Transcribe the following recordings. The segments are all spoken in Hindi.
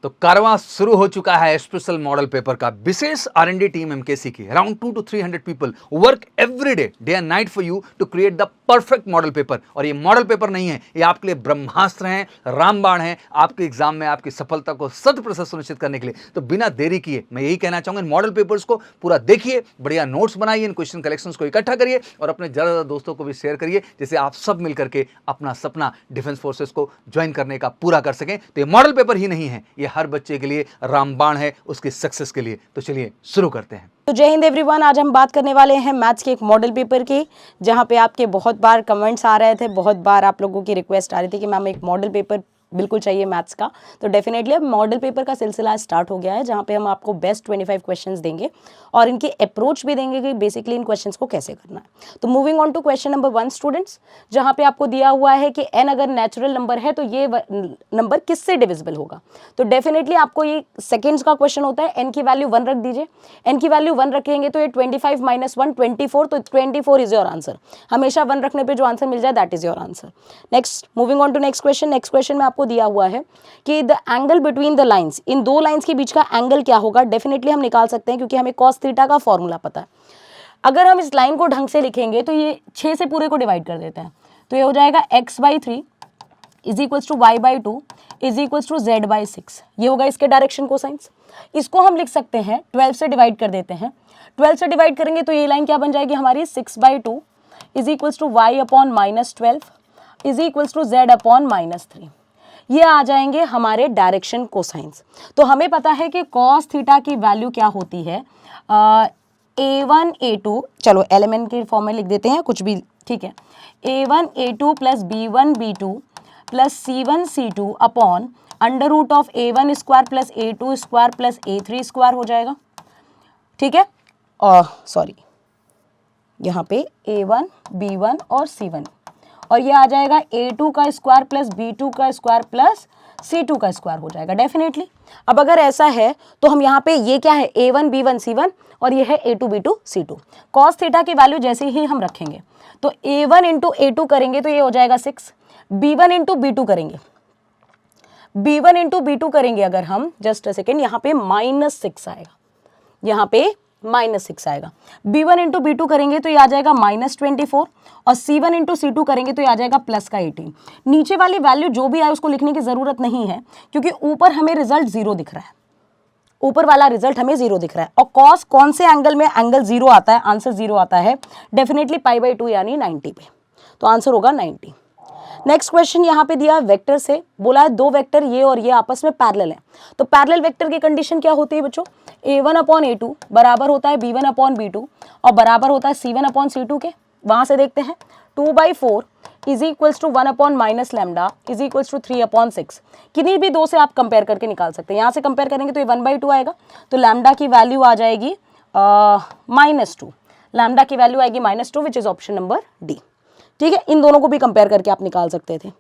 तो कारवां शुरू हो चुका है स्पेशल मॉडल पेपर का। विशेष R&D टीम एमकेसी की around 200 to 300 people work every day and night for you to create the perfect model paper. और ये मॉडल पेपर नहीं है, ये आपके लिए ब्रह्मास्त्र हैं, रामबाण है, आपके एग्जाम में आपकी सफलता को 100% सुनिश्चित करने के लिए। तो बिना देरी किए मैं यही कहना चाहूंगा, इन मॉडल पेपर्स को पूरा देखिए, बढ़िया नोट्स बनाइए, इन क्वेश्चन कलेक्शंस को इकट्ठा करिए और अपने ज़्यादा दोस्तों को भी शेयर करिए, जिससे आप सब मिलकर के अपना सपना डिफेंस फोर्सेस को ज्वाइन करने का पूरा कर सकें। तो ये मॉडल पेपर ही नहीं है, ये हर बच्चे के लिए रामबाण है उसकी सक्सेस के लिए। तो चलिए शुरू करते हैं। तो जय हिंद एवरीवन, आज हम बात करने वाले हैं मैथ्स के एक मॉडल पेपर की, जहां पे आपके बहुत बार कमेंट्स आ रहे थे, बहुत बार आप लोगों की रिक्वेस्ट आ रही थी कि मैम एक मॉडल पेपर बिल्कुल चाहिए मैथ्स का। तो डेफिनेटली अब मॉडल पेपर का सिलसिला स्टार्ट हो गया है, जहाँ पे हम आपको बेस्ट 25 क्वेश्चंस देंगे और इनकी अप्रोच भी देंगे कि बेसिकली इन क्वेश्चंस को कैसे करना है। तो moving on to question number 1 students, जहाँ पे आपको दिया हुआ है कि n अगर नेचुरल नंबर है तो ये नंबर किससे डिविजिबल होगा। तो डेफिनेटली आपको ये सेकेंड्स का क्वेश्चन होता है, n की वैल्यू 1 रख दीजिए। n की वैल्यू 1 रखेंगे तो ये 25 - 1 24, तो 24 इज योर आंसर। हमेशा 1 रखने पे जो आंसर मिल जाए that is your answer. Next, moving on to next question. Next question में आपको दिया हुआ है कि the angle between the lines, इन दो लाइंस के बीच का एंगल क्या होगा। डेफिनेटली हम निकाल सकते हैं क्योंकि हमें cos थीटा का फॉर्मूला पता है। अगर हम इस लाइन को ढंग से लिखेंगे तो ये 6 से पूरे को डिवाइड कर देते हैं, तो ये हो जाएगा x/3 is equals to y/2 is equals to z/6। ये होगा इसके डायरेक्शन कोसाइंस। इसको हम लिख सकते हैं 12 से डिवाइड कर देते हैं। 12 से डिवाइड करेंगे तो ये लाइन क्या बन जाएगी हमारी 6/2 is equals to y/-12 is equals to z/-3। ये आ जाएंगे हमारे डायरेक्शन कोसाइंस। तो हमें पता है कि cos थीटा की वैल्यू क्या होती है, a1 a2, चलो एलिमेंट के फॉर्म में लिख देते हैं, कुछ भी ठीक है। a1 a2 plus b1 b2 plus c1 c2 upon under root of a1 square plus a2 square plus a3 square हो जाएगा। ठीक है, सॉरी यहाँ पे a1 b1 और c1, और ये आ जाएगा a2 का स्क्वायर प्लस b2 का स्क्वायर प्लस c2 का स्क्वायर हो जाएगा डेफिनेटली। अब अगर ऐसा है तो हम यहाँ पे ये क्या है a1 b1 c1 और ये है a2 b2 c2। cos theta की वैल्यू जैसे ही हम रखेंगे तो a1 इंटू a2 करेंगे तो ये हो जाएगा 6, b1 इंटू b2 करेंगे, b1 इंटू b2 करेंगे अगर हम, जस्ट अ सेकेंड, यहाँ पे -6 आएगा, यहाँ पे -6 आएगा। b1 इंटू b2 करेंगे तो ये आ जाएगा -24 और c1 इंटू c2 करेंगे तो ये आ जाएगा प्लस का 18। नीचे वाली वैल्यू जो भी आए उसको लिखने की ज़रूरत नहीं है क्योंकि ऊपर हमें रिजल्ट 0 दिख रहा है, ऊपर वाला रिजल्ट हमें 0 दिख रहा है। और cos कौन से एंगल में एंगल 0 आता है, आंसर 0 आता है डेफिनेटली π/2 यानी 90 पे, तो आंसर होगा 90। नेक्स्ट क्वेश्चन यहाँ पे दिया वेक्टर से, बोला है दो वेक्टर ये और ये आपस में पैरेलल है। तो पैरेलल वेक्टर की कंडीशन क्या होती है बच्चों, a1/a2 बराबर होता है b1/b2 और बराबर होता है c1/c2 के। वहां से देखते हैं 2/4 is equals to 1/-λ is equals to 3/6। किन्हीं भी दो से आप कंपेयर करके निकाल सकते हैं। यहाँ से कंपेयर करेंगे तो ये 1/2 आएगा, तो लैम्डा की वैल्यू आ जाएगी -2, लैम्डा की वैल्यू आएगी -2 विच इज ऑप्शन नंबर डी। ठीक है, इन दोनों को भी कंपेयर करके आप निकाल सकते थे।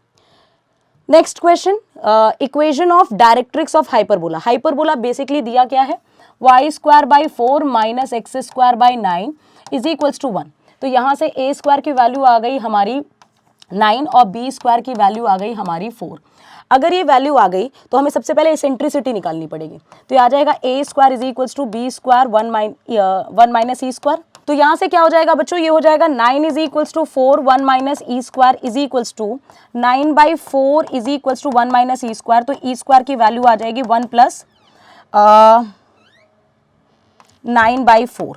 Next question, equation of directrix of hyperbola. Hyperbola basically दिया क्या है, y² / 4 - x² / 9 is equals to 1। तो यहाँ से a² की वैल्यू आ गई हमारी 9 और b² की वैल्यू आ गई हमारी 4। अगर ये वैल्यू आ गई तो हमें सबसे पहले एसेंट्रिसिटी निकालनी पड़ेगी। तो ये आ जाएगा a² is equals to b² 1 - e²। तो यहाँ से क्या हो जाएगा बच्चों, ये हो जाएगा 9 is equals to 4 1 - e² is equals to 9/4 is equals to 1 - e²। तो e² की वैल्यू आ जाएगी 1 प्लस 9/4,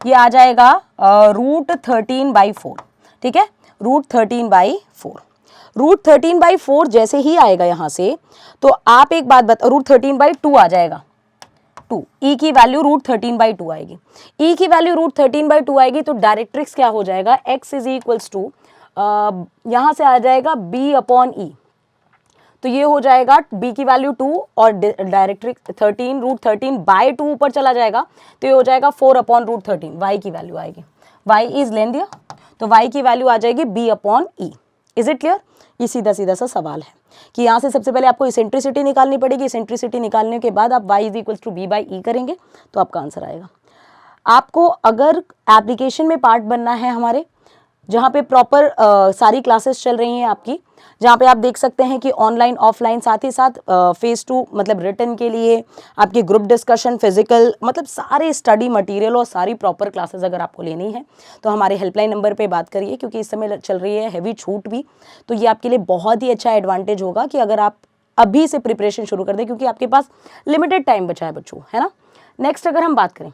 ये आ जाएगा √13/4। ठीक है, √13/4, √13/4 जैसे ही आएगा यहाँ से, तो आप एक बात बता, √13/2 आ जाएगा, 2 e की वैल्यू √13/2 आएगी। e की वैल्यू √13/2 आएगी तो डायरेक्ट्रिक्स क्या हो जाएगा, x इज इक्वल्स टू यहाँ से आ जाएगा b/e। तो ये हो जाएगा b की वैल्यू 2 और डायरेक्ट्रिक्स 13 √13/2 ऊपर चला जाएगा तो ये हो जाएगा 4/√13। y की वैल्यू आएगी, y इज लेंथ दिया तो y की वैल्यू आ जाएगी b/e। Is it clear? ये सीधा सीधा सा सवाल है कि यहाँ से सबसे पहले आपको इसेंट्रिसिटी निकालनी पड़ेगी। इसेंट्रिसिटी निकालने के बाद आप y is equals to b/e करेंगे तो आपका आंसर आएगा। आपको अगर एप्लीकेशन में पार्ट बनना है हमारे जहाँ पे प्रॉपर सारी क्लासेस चल रही हैं आपकी, जहाँ पे आप देख सकते हैं कि ऑनलाइन ऑफलाइन साथ ही साथ फेज 2 मतलब रिटन के लिए आपके ग्रुप डिस्कशन, फिजिकल, मतलब सारे स्टडी मटेरियल और सारी प्रॉपर क्लासेस अगर आपको लेनी है तो हमारे हेल्पलाइन नंबर पे बात करिए, क्योंकि इस समय चल रही है हैवी छूट भी। तो ये आपके लिए बहुत ही अच्छा एडवांटेज होगा कि अगर आप अभी से प्रिपरेशन शुरू कर दें, क्योंकि आपके पास लिमिटेड टाइम बचा है बच्चों, है ना। नेक्स्ट अगर हम बात करें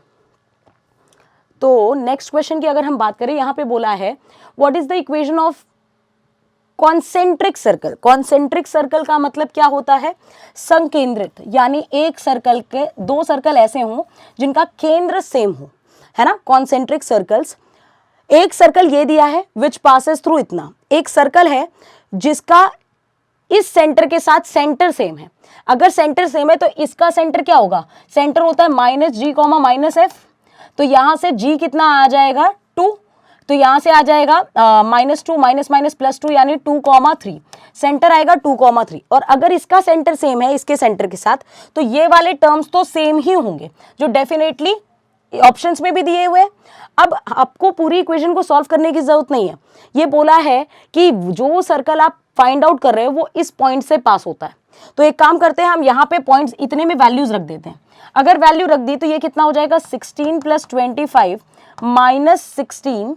तो नेक्स्ट क्वेश्चन की अगर हम बात करें, यहाँ पे बोला है what is the equation of concentric circle. Concentric circle का मतलब क्या होता है? संकेंद्रित, यानी एक सर्कल के दो सर्कल ऐसे हों जिनका केंद्र सेम हो, है ना। कॉन्सेंट्रिक सर्कल्स, एक सर्कल ये दिया है विच पासेस थ्रू इतना, एक सर्कल है जिसका इस सेंटर के साथ सेंटर सेम है। अगर सेंटर सेम है तो इसका सेंटर क्या होगा? सेंटर होता है माइनस जी कॉमा माइनस एफ, तो यहां से g कितना आ जाएगा 2, तो यहां से आ जाएगा -2 माइनस माइनस +2 यानी 2,3, सेंटर आएगा 2,3। और अगर इसका सेंटर सेम है इसके सेंटर के साथ तो ये वाले टर्म्स तो सेम ही होंगे, जो डेफिनेटली ऑप्शंस में भी दिए हुए हैं। अब आपको पूरी इक्वेशन को सॉल्व करने की जरूरत नहीं है, ये बोला है कि जो सर्कल आप फाइंड आउट कर रहे हो वो इस पॉइंट से पास होता है। तो एक काम करते हैं, हम यहाँ पे पॉइंट्स इतने में वैल्यूज रख देते हैं। अगर वैल्यू रख दी तो ये कितना हो जाएगा 16 + 25 -16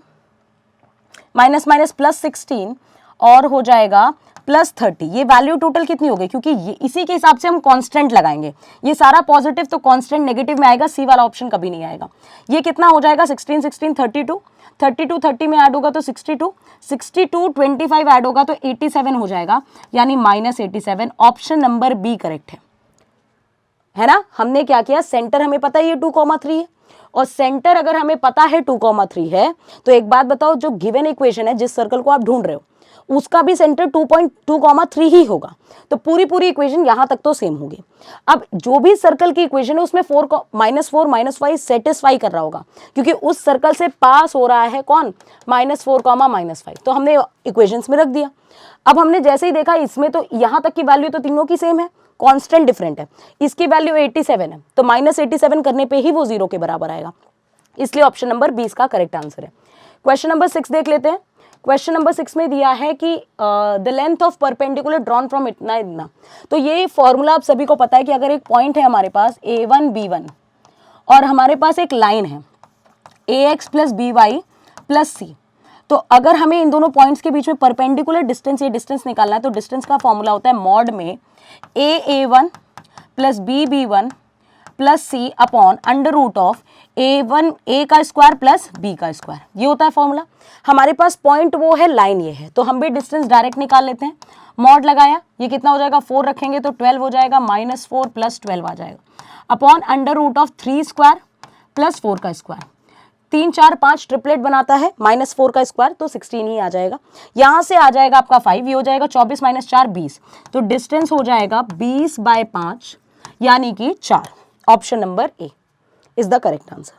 माइनस माइनस +16 और हो जाएगा +30। ये वैल्यू टोटल कितनी हो गई? क्योंकि ये इसी के हिसाब से हम कांस्टेंट लगाएंगे, ये सारा पॉजिटिव तो कांस्टेंट नेगेटिव में आएगा, सी वाला ऑप्शन कभी नहीं आएगा। ये कितना हो जाएगा 16 16 32, 32 30 में ऐड होगा तो 62, 62 25 ऐड होगा तो 87 हो जाएगा, यानी -87। ऑप्शन नंबर बी करेक्ट है ना। हमने क्या किया, सेंटर हमें पता है ये 2,3 है, और सेंटर अगर हमें पता है 2,3 है तो एक बात बताओ, जो गिवन इक्वेशन है जिस सर्कल को आप ढूंढ रहे हो उसका भी सेंटर 2,3 ही होगा, तो पूरी इक्वेशन यहां तक तो सेम होगी। अब जो भी सर्कल की इक्वेशन है उसमें -4 -5 सेटिस्फाई कर रहा होगा, क्योंकि उस सर्कल से पास हो रहा है कौन? -4 -5, तो हमने इक्वेशंस में रख दिया। अब हमने जैसे ही देखा इसमें तो यहां तक की वैल्यू तो तीनों की सेम है, कांस्टेंट डिफरेंट है, इसकी वैल्यू 87 है, तो -87 करने पे ही वो 0 के बराबर आएगा, इसलिए ऑप्शन नंबर 20 का करेक्ट आंसर है। क्वेश्चन नंबर 6 देख लेते हैं। क्वेश्चन नंबर 6 में दिया है कि the length of perpendicular drawn from इतना इतना। तो ये फॉर्मूला आप सभी को पता है कि अगर एक पॉइंट है हमारे पास a1 b1 और हमारे पास एक लाइन है ax + by + c, तो अगर हमें इन दोनों पॉइंट्स के बीच में परपेंडिकुलर डिस्टेंस, ये डिस्टेंस निकालना है, तो डिस्टेंस का फॉर्मूला होता है मॉड में a1 + b1 + c upon √of a1 a का स्क्वायर + b का स्क्वायर, ये होता है फॉर्मूला। हमारे पास पॉइंट वो है, लाइन ये है, तो हम भी डिस्टेंस डायरेक्ट निकाल लेते हैं। मॉड लगाया, ये कितना हो जाएगा 4 रखेंगे तो 12 हो जाएगा, -4 + 12 आ जाएगा, अपॉन √ऑफ 3 स्क्वायर + 4 का स्क्वायर, 3 4 5 ट्रिपलेट बनाता है, -4 का स्क्वायर तो 16 ही आ जाएगा। यहाँ से आ जाएगा आपका 5, ये हो जाएगा 24 - 4 20, तो डिस्टेंस हो जाएगा 20/5 यानी कि 4। Option number A is the correct answer.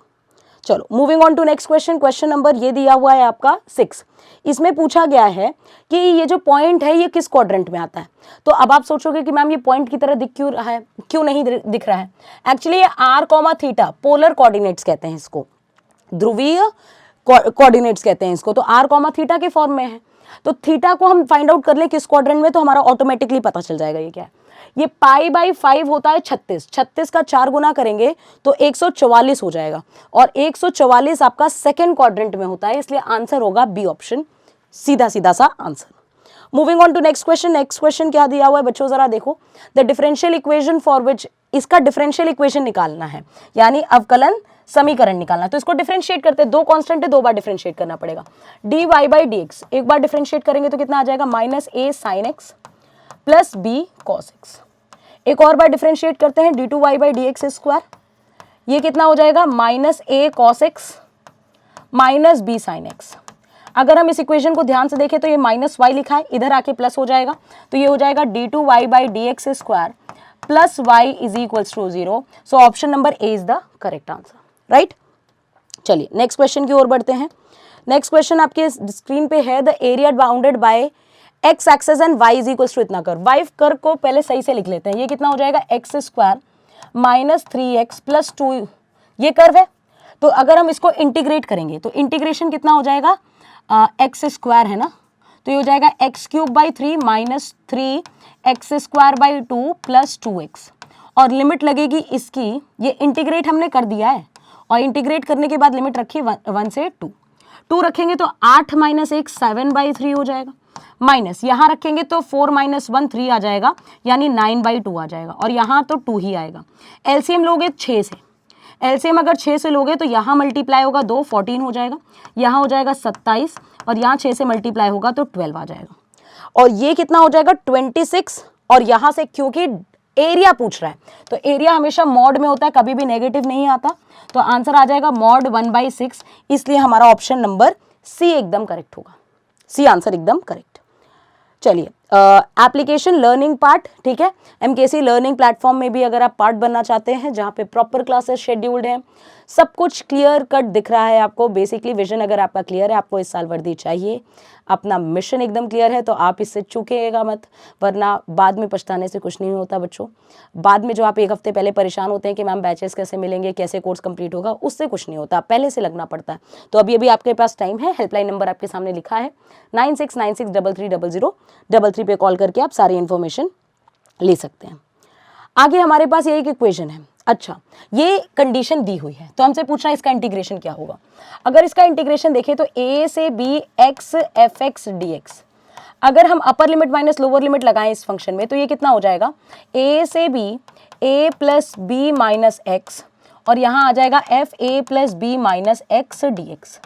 चलो moving on to next question. Question number ये दिया हुआ है आपका 6। इसमें पूछा गया है कि ये जो पॉइंट है ये किस क्वाड्रेंट में आता है। तो अब आप सोचोगे कि मैम ये पॉइंट की तरह दिख क्यों रहा है, क्यों नहीं दिख रहा है। एक्चुअली ये r, पोलर कोऑर्डिनेट्स कहते हैं इसको, ध्रुवीय कोऑर्डिनेट्स कहते हैं इसको, तो r, के फॉर्म में है। तो थीटा को हम फाइंड आउट कर ले किस क्वाड्रेंट में, तो हमारा ऑटोमेटिकली पता चल जाएगा ये क्या है। ये π/5 होता है 36, 36 का 4 गुना करेंगे तो 144 हो जाएगा, और 144 आपका सेकंड क्वाड्रेंट में होता है, इसलिए आंसर होगा बी ऑप्शन, सीधा सीधा सा answer. Moving on to next question. Next question क्या दिया हुआ है बच्चों, जरा देखो। The differential equation for which, इसका डिफरेंशियल इक्वेशन निकालना है, यानी अवकलन समीकरण निकालना। तो इसको डिफरेंशिएट करते हैं, दो कांस्टेंट है, 2 बार डिफरेंशिएट करना पड़ेगा। dy/dx एक बार डिफरेंशिएट करेंगे तो कितना आ जाएगा, -a sin x + b cos x। एक और बार डिफरेंशिएट करते हैं, d2y/dx², ये कितना हो जाएगा, -a cos x -b sin x। अगर हम इस इक्वेशन को ध्यान से देखें तो ये -y लिखा है, इधर आके प्लस हो जाएगा, तो ये हो जाएगा d2y/dx² + y = 0। So option number A is the correct answer, right. चलिए नेक्स्ट क्वेश्चन की ओर बढ़ते हैं। नेक्स्ट क्वेश्चन आपके स्क्रीन पे है, the area bounded by x axis and y = इतना कर्व। y कर्व को पहले सही से लिख लेते हैं, ये कितना हो जाएगा x² -3x + 2, ये कर्व है। तो अगर हम इसको इंटीग्रेट करेंगे तो इंटीग्रेशन कितना हो जाएगा, एक्स स्क्वायर है ना, तो ये हो जाएगा x cube by 3 minus 3 x square by 2 plus 2x, और लिमिट लगेगी इसकी, ये इंटीग्रेट हमने कर दिया है, और इंटीग्रेट करने के बाद लिमिट रखी 1 से 2 रखेंगे तो 8 माइनस 1 7/3 हो जाएगा, माइनस यहाँ रखेंगे तो 4 माइनस 1 3 आ जाएगा, यानी 9/2 आ जाएगा, और यहाँ तो 2 ही आएगा। एलसीएम लोगे 6 से, एलसीएम अगर 6 से लोगे तो यहाँ मल्टीप्लाई होगा 2 14 हो जाएगा, यहाँ हो जाएगा 27, और यहाँ 6 से मल्टीप्लाई होगा तो 12 आ जाएगा, और ये कितना हो जाएगा 26, और यहाँ से क्योंकि एरिया पूछ रहा है तो एरिया हमेशा मॉड में होता है, कभी भी नेगेटिव नहीं आता, तो आंसर आ जाएगा मॉड 1/6, इसलिए हमारा ऑप्शन नंबर सी एकदम करेक्ट होगा, सी आंसर एकदम करेक्ट। चलिए एप्लीकेशन लर्निंग पार्ट, ठीक है, एमकेसी लर्निंग प्लेटफॉर्म में भी अगर आप पार्ट बनना चाहते हैं जहाँ पे प्रॉपर क्लासेस शेड्यूल्ड हैं, सब कुछ क्लियर कट दिख रहा है आपको, बेसिकली विजन अगर आपका क्लियर है, आपको इस साल वर्दी चाहिए, अपना मिशन एकदम क्लियर है, तो आप इससे चूकेगा मत, वरना बाद में पछताने से कुछ नहीं होता बच्चों। बाद में जो आप एक हफ्ते पहले परेशान होते हैं कि मैम बैचेस कैसे मिलेंगे, कैसे कोर्स कंप्लीट होगा, उससे कुछ नहीं होता, पहले से लगना पड़ता है। तो अभी अभी आपके पास टाइम है, हेल्पलाइन नंबर आपके सामने लिखा है 9696330033 पे कॉल करके आप सारी इन्फॉर्मेशन ले सकते हैं। आगे हमारे पास ये एक इक्वेशन है, अच्छा ये कंडीशन दी हुई है, तो हमसे पूछ रहा है इसका इंटीग्रेशन क्या होगा। अगर इसका इंटीग्रेशन देखें तो a से b x fx dx, अगर हम upper limit minus lower limit लगाएं इस फंक्शन में तो ये कितना हो जाएगा a से b a plus b minus x, और यहाँ आ जाएगा f a plus b minus x dx,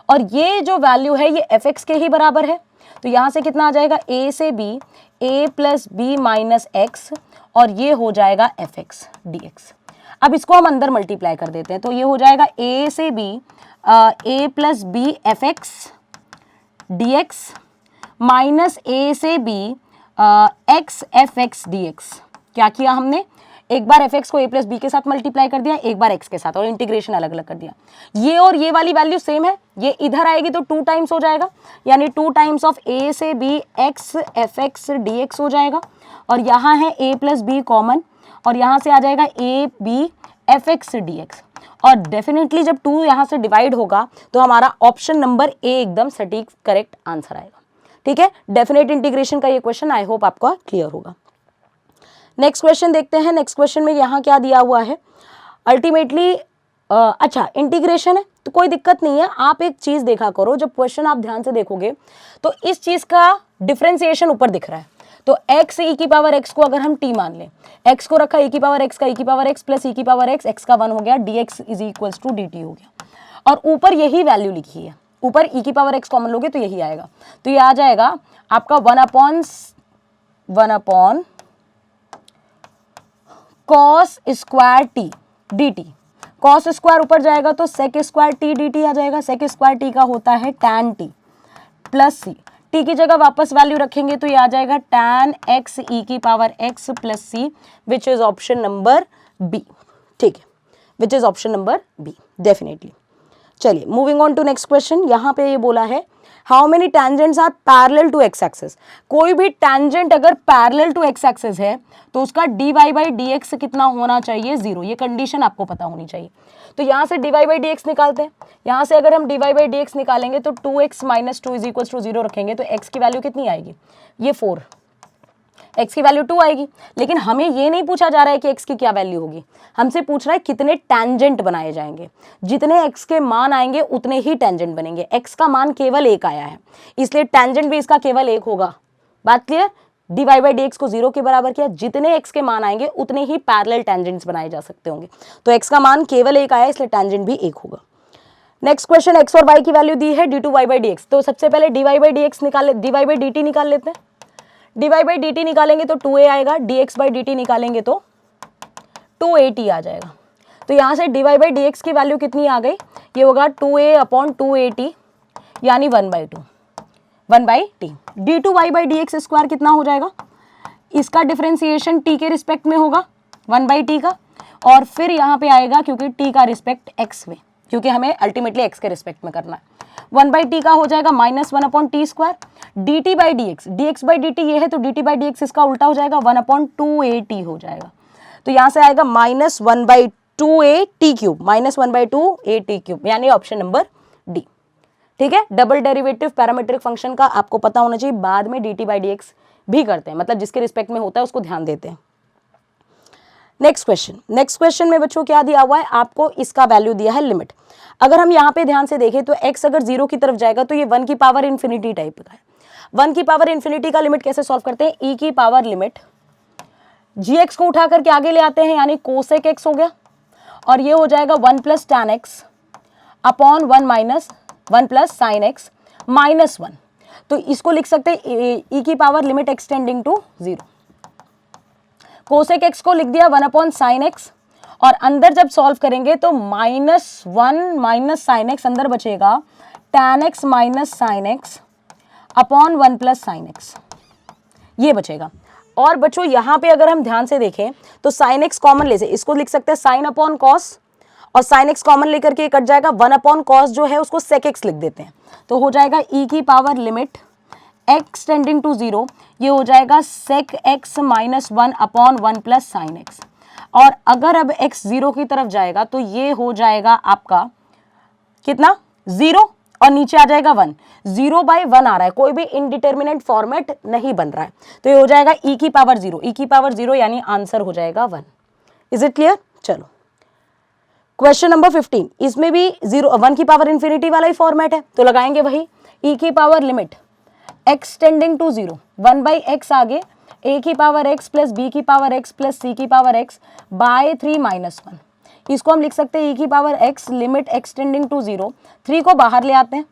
और ये जो वैल्यू है ये fx के ही बराबर है, तो यहाँ से कितना आ जाएगा a से b a plus b minus x, और ये हो जाएगा fx dx। अब इसको हम अंदर मल्टीप्लाई कर देते हैं, तो ये हो जाएगा a से b a plus b fx dx minus a से b x fx dx। क्या किया हमने, एक बार fx को a प्लस b के साथ मल्टीप्लाई कर दिया, एक बार x के साथ, और इंटीग्रेशन अलग अलग कर दिया। ये और ये वाली वैल्यू सेम है, ये इधर आएगी तो 2 टाइम्स हो जाएगा, यानी 2 टाइम्स ऑफ a से b x fx dx हो जाएगा, और यहाँ है a प्लस b कॉमन, और यहाँ से आ जाएगा a b fx dx, और डेफिनेटली जब 2 यहाँ से डिवाइड होगा तो हमारा ऑप्शन नंबर ए एकदम सटीक करेक्ट आंसर आएगा, ठीक है। डेफिनेट इंटीग्रेशन का ये क्वेश्चन आई होप आपका क्लियर होगा। नेक्स्ट क्वेश्चन देखते हैं, नेक्स्ट क्वेश्चन में यहाँ क्या दिया हुआ है अल्टीमेटली, अच्छा इंटीग्रेशन है तो कोई दिक्कत नहीं है, आप एक चीज़ देखा करो, जब क्वेश्चन आप ध्यान से देखोगे तो इस चीज़ का डिफ्रेंसिएशन ऊपर दिख रहा है, तो x e की पावर x को अगर हम t मान लें, x को रखा e की पावर x का e की पावर x प्लस e की पावर x का 1 हो गया, dx is equals to dt हो गया, और ऊपर यही वैल्यू लिखी है, ऊपर e की पावर x कॉमन लोगे तो यही आएगा, तो ये आ जाएगा आपका 1/1 cos square t dt, cos square ऊपर जाएगा तो sec स्क्वायर t dt आ जाएगा, sec स्क्वायर t का होता है tan t plus c, t की जगह वापस वैल्यू रखेंगे तो ये आ जाएगा tan x e की power x plus c, which is option number B, ठीक है, which is option number B definitely. चलिए moving on to next question, यहाँ पे ये बोला है how many tangents are parallel to X axis, कोई भी टेंजेंट अगर पैरेलल टू एक्स एक्सिस है तो उसका dy बाई dx कितना होना चाहिए 0, ये कंडीशन आपको पता होनी चाहिए। तो यहाँ से dy बाई dx निकालते हैं, यहाँ से अगर हम dy बाई dx निकालेंगे तो 2x minus 2 is equals to 0 रखेंगे तो x की वैल्यू कितनी आएगी, ये 4, x की वैल्यू 2 आएगी, लेकिन हमें ये नहीं पूछा जा रहा है कि x की क्या वैल्यू होगी, हमसे पूछ रहा है कितने टेंजेंट बनाए जाएंगे, जितने x के मान आएंगे उतने ही टेंजेंट बनेंगे, x का मान केवल 1 आया है इसलिए टेंजेंट भी इसका केवल 1 होगा, बात क्लियर। dy बाई dx को 0 के बराबर किया, जितने x के मान आएंगे उतने ही पैरेलल टेंजेंट्स बनाए जा सकते होंगे, तो x का मान केवल 1 आया इसलिए टेंजेंट भी 1 होगा। नेक्स्ट क्वेश्चन, x और y की वैल्यू दी है d2y बाई dx, तो सबसे पहले dy बाई dx निकाल, dy बाई dt निकाल लेते हैं, dy बाई dt निकालेंगे तो 2a आएगा, dx बाई dt निकालेंगे तो 2at आ जाएगा, तो यहाँ से dy बाई dx की वैल्यू कितनी आ गई, ये होगा 2a अपॉन 2at यानी 1/2 1/t, d2y by dx square कितना हो जाएगा, इसका डिफरेंशिएशन t के रिस्पेक्ट में होगा 1/t का, और फिर यहाँ पे आएगा क्योंकि t का रिस्पेक्ट x में, क्योंकि हमें अल्टीमेटली x के रिस्पेक्ट में करना है, 1/t का हो जाएगा -1 upon T square, dt by dx by dt ये है तो dt बाई dx इसका उल्टा हो जाएगा 1/2at हो जाएगा, तो यहाँ से आएगा -1/2at क्यूब, -1/2at क्यूब, यानी ऑप्शन नंबर डी, ठीक है। डबल डेरिवेटिव पैरामीट्रिक फंक्शन का आपको पता होना चाहिए, बाद में dt बाई dx भी करते हैं, मतलब जिसके रिस्पेक्ट में होता है उसको ध्यान देते हैं। नेक्स्ट क्वेश्चन में बच्चों क्या दिया हुआ है, आपको इसका वैल्यू दिया है लिमिट। अगर हम यहाँ पे ध्यान से देखें तो x अगर 0 की तरफ जाएगा तो ये 1 की पावर इन्फिनिटी टाइप का है। 1 की पावर इन्फिनिटी का लिमिट कैसे सॉल्व करते हैं, e की पावर लिमिट gx को उठा करके आगे ले आते हैं, यानी कोसेक x हो गया, और ये हो जाएगा 1 plus tan x upon 1 minus 1 plus sine x minus 1। तो इसको लिख सकते हैं e की power limit extending to 0। Cosec x को लिख दिया 1 अपॉन साइन एक्स, और अंदर जब सॉल्व करेंगे तो -1 माइनस साइन एक्स अंदर बचेगा, tan x minus sine x upon 1 plus sine x, ये बचेगा। और बच्चों यहाँ पे अगर हम ध्यान से देखें तो साइन एक्स कॉमन ले से इसको लिख सकते हैं साइन अपॉन कॉस, और साइन एक्स कॉमन लेकर के कट जाएगा, 1 अपॉन कॉस जो है उसको सेक एक्स लिख देते हैं, तो हो जाएगा e की power limit x tending to 0, ये हो जाएगा sec x minus 1 upon 1 plus sine x. और अगर अब x 0 की तरफ जाएगा तो ये हो जाएगा आपका कितना 0, और नीचे आ जाएगा 1, 0 बाई 1 आ रहा है, कोई भी इनडिटर्मिनेट फॉर्मेट नहीं बन रहा है, तो ये हो जाएगा e की पावर 0, e की पावर 0 यानी आंसर हो जाएगा 1। Is it clear? चलो क्वेश्चन नंबर 15, इसमें भी 1 की पावर इन्फिनिटी वाला ही फॉर्मेट है, तो लगाएंगे वही e की power limit x tending to 0, 1 by x आगे a की पावर x प्लस b की पावर x प्लस c की पावर x बाय 3 माइनस 1। इसको हम लिख सकते हैं e की power x limit x tending to 0, 3 को बाहर ले आते हैं,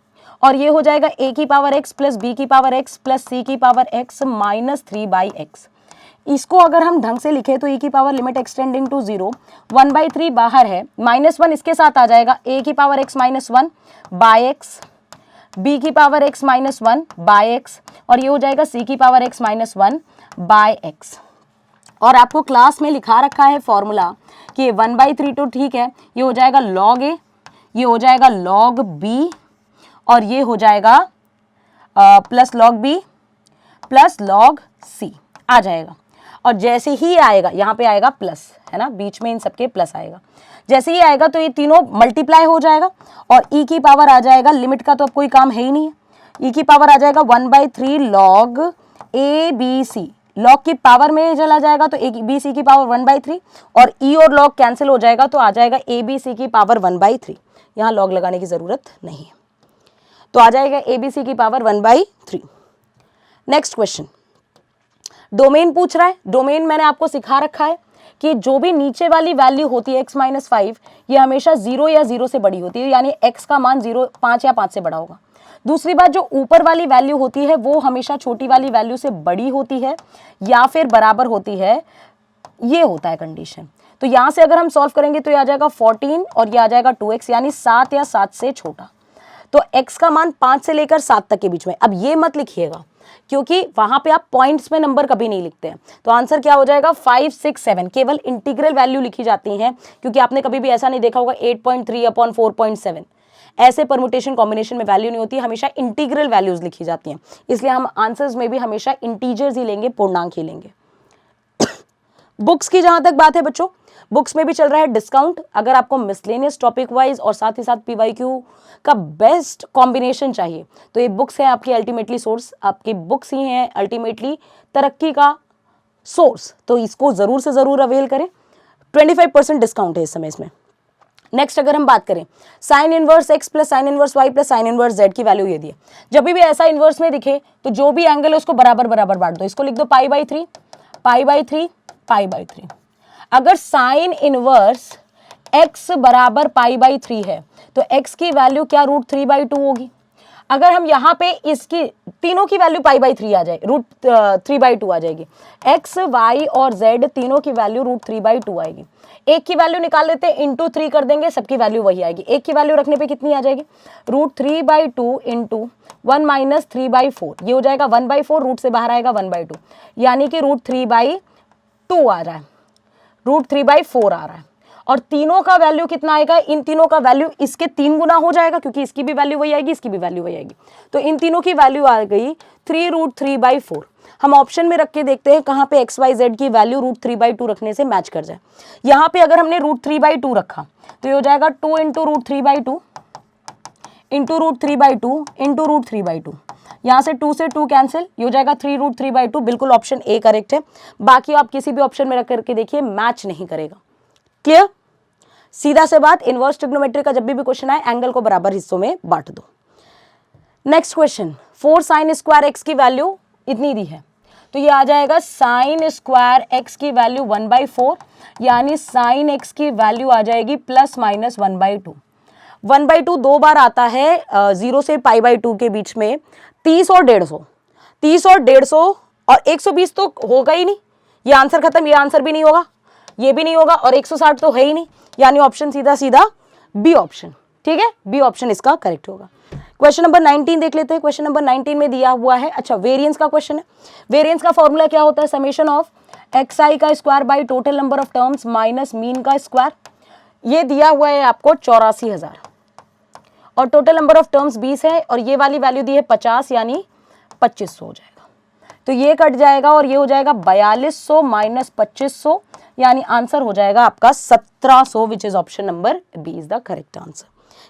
और ये हो जाएगा a की पावर x प्लस b की पावर x प्लस c की power x minus 3 by x. इसको अगर हम ढंग से लिखे तो e की power limit extending to 0, 1 by 3 बाहर है, -1 इसके साथ आ जाएगा, a की power x minus 1 by x, b की power x minus 1 by x, और ये हो जाएगा c की power x minus 1 by x. और आपको क्लास में लिखा रखा है फॉर्मूला कि 1 बाई 3 तो ठीक है, ये हो जाएगा log a, ये हो जाएगा log b, और ये हो जाएगा plus log b plus log c आ जाएगा। और जैसे ही आएगा यहाँ पे आएगा प्लस, है ना, बीच में इन सबके प्लस आएगा, जैसे ही आएगा तो ये तीनों मल्टीप्लाई हो जाएगा, और e की पावर आ जाएगा, लिमिट का तो अब कोई काम है ही नहीं है, e की पावर आ जाएगा 1 by 3 log a b c, log की पावर में चला जाएगा तो a b c की पावर 1 बाई 3, और e और log कैंसिल हो जाएगा तो आ जाएगा a b c की पावर 1 बाई 3, यहाँ log लगाने की ज़रूरत नहीं है, तो आ जाएगा a b c की power 1 by 3। Next question, domain पूछ रहा है। डोमेन मैंने आपको सिखा रखा है कि जो भी नीचे वाली वैल्यू होती है x माइनस 5, ये हमेशा 0 या 0 से बड़ी होती है, यानी x का मान 0 5 या 5 से बड़ा होगा। दूसरी बात, जो ऊपर वाली वैल्यू होती है वो हमेशा छोटी वाली वैल्यू से बड़ी होती है या फिर बराबर होती है, ये होता है कंडीशन। तो यहाँ से अगर हम सॉल्व करेंगे तो ये आ जाएगा 14 और ये आ जाएगा 2x, यानी 7 या 7 से छोटा। तो x का मान 5 से लेकर 7 तक के बीच में। अब ये मत लिखिएगा क्योंकि वहां पे आप पॉइंट्स में नंबर कभी नहीं लिखते हैं, तो आंसर क्या हो जाएगा 5, 6, 7। केवल इंटीग्रल वैल्यू लिखी जाती हैं, क्योंकि आपने कभी भी ऐसा नहीं देखा होगा 8.3 अपॉन 4.7, ऐसे परमुटेशन कॉम्बिनेशन में वैल्यू नहीं होती, हमेशा इंटीग्रल वैल्यूज लिखी जाती हैं। इसलिए हम आंसर्स में भी हमेशा इंटीजर्स ही लेंगे, पूर्णांक ही लेंगे। बुक्स की जहां तक बात है बच्चों, बुक्स में भी चल रहा है डिस्काउंट। अगर आपको मिसलेनियस टॉपिक वाइज और साथ ही साथ पीवाईक्यू का बेस्ट कॉम्बिनेशन चाहिए तो ये बुक्स हैं आपकी अल्टीमेटली सोर्स, आपकी बुक्स ही हैं अल्टीमेटली तरक्की का सोर्स, तो इसको जरूर से जरूर अवेल करें। 25% डिस्काउंट है इस समय इसमें। नेक्स्ट अगर हम बात करें sine inverse x plus sine inverse y plus sine inverse z की वैल्यू ये दी है। जब भी ऐसा इनवर्स में दिखे तो जो भी एंगल है उसको बराबर बराबर बांट दो। इसको लिख दो pi by 3, pi by 3, pi by 3। अगर साइन इनवर्स x बराबर पाई बाई 3 है तो x की वैल्यू क्या √3/2 होगी। अगर हम यहाँ पे इसकी तीनों की वैल्यू पाई बाई 3 आ जाए, √3/2 आ जाएगी। x, y और z तीनों की वैल्यू √3/2 आएगी। एक की वैल्यू निकाल लेते हैं, इंटू 3 कर देंगे, सबकी वैल्यू वही आएगी। एक की वैल्यू रखने पे कितनी आ जाएगी, √3/2 इंटू 1 माइनस 3/4, ये हो जाएगा 1/4, रूट से बाहर आएगा 1/2, यानी कि √3/2 आ रहा है, √3/4 आ रहा है। और तीनों का वैल्यू कितना आएगा, इन तीनों का वैल्यू इसके 3 गुना हो जाएगा, क्योंकि इसकी भी वैल्यू वही आएगी, इसकी भी वैल्यू वही आएगी। तो इन तीनों की वैल्यू आ गई 3√3/4। हम ऑप्शन में रख के देखते हैं कहाँ पे x, y, z की वैल्यू √3/2 रखने से मैच कर जाए। यहाँ पे अगर हमने √3/2 रखा तो ये हो जाएगा 2 into √3/2 into root 3/2 into root 3/2, यहाँ से 2 से 2 कैंसिल, ये हो जाएगा 3 रूट 3/2, बिल्कुल ऑप्शन ए करेक्ट है। बाकी आप किसी भी ऑप्शन में रख करके देखिए मैच नहीं करेगा। क्लियर? सीधा से बात, इनवर्स ट्रिग्नोमेट्री का जब भी क्वेश्चन आए एंगल को बराबर हिस्सों में बांट दो। Next question, 4 sine square x की वैल्यू इतनी दी है, तो ये आ जाएगा साइन स्क्वायर एक्स की वैल्यू 1/4, यानी साइन एक्स की वैल्यू आ जाएगी प्लस माइनस 1/2। 1/2 दो बार आता है 0 से π/2 के बीच में, 30 और 150, 30 और 150 और 120 तो होगा ही नहीं, ये आंसर खत्म, ये आंसर भी नहीं होगा, ये भी नहीं होगा, और 160 तो है ही नहीं, यानी ऑप्शन सीधा सीधा बी ऑप्शन। ठीक है, बी ऑप्शन इसका करेक्ट होगा। क्वेश्चन नंबर 19 देख लेते हैं। क्वेश्चन नंबर 19 में दिया हुआ है, अच्छा वेरिएंस का क्वेश्चन है। वेरिएंस का फॉर्मूला क्या होता है? समेशन ऑफ xi का square by total number of terms minus mean का स्क्वायर। ये दिया हुआ है आपको 84,000 और टोटल नंबर ऑफ टर्म्स 20 है, और ये वाली वैल्यू दी है 50, यानी 2500 हो जाएगा। तो ये कट जाएगा और ये हो जाएगा 4200 माइनस 2500, यानी आंसर हो जाएगा आपका 1700, which is option number B is the correct answer.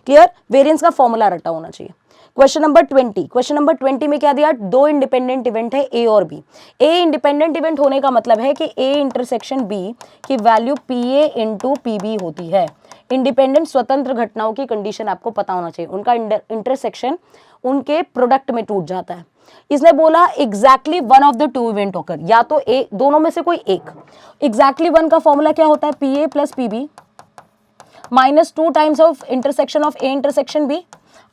Clear? Variance का फॉर्मूला रटा होना चाहिए। क्वेश्चन नंबर 20, क्वेश्चन नंबर 20 में क्या दिया? दो इंडिपेंडेंट इवेंट है ए और बी। ए इंडिपेंडेंट इवेंट होने का मतलब है कि ए इंटरसेक्शन बी की value P A into P B होती है। इंडिपेंडेंट स्वतंत्र घटनाओं की कंडीशन आपको पता होना चाहिए, उनका इंटरसेक्शन उनके प्रोडक्ट में टूट जाता है। इसने बोला exactly one of the two event होकर, या तो एक, दोनों में से कोई एक। एग्जैक्टली वन का फॉर्मूला क्या होता है? P A plus P B minus 2 times of intersection of A intersection B.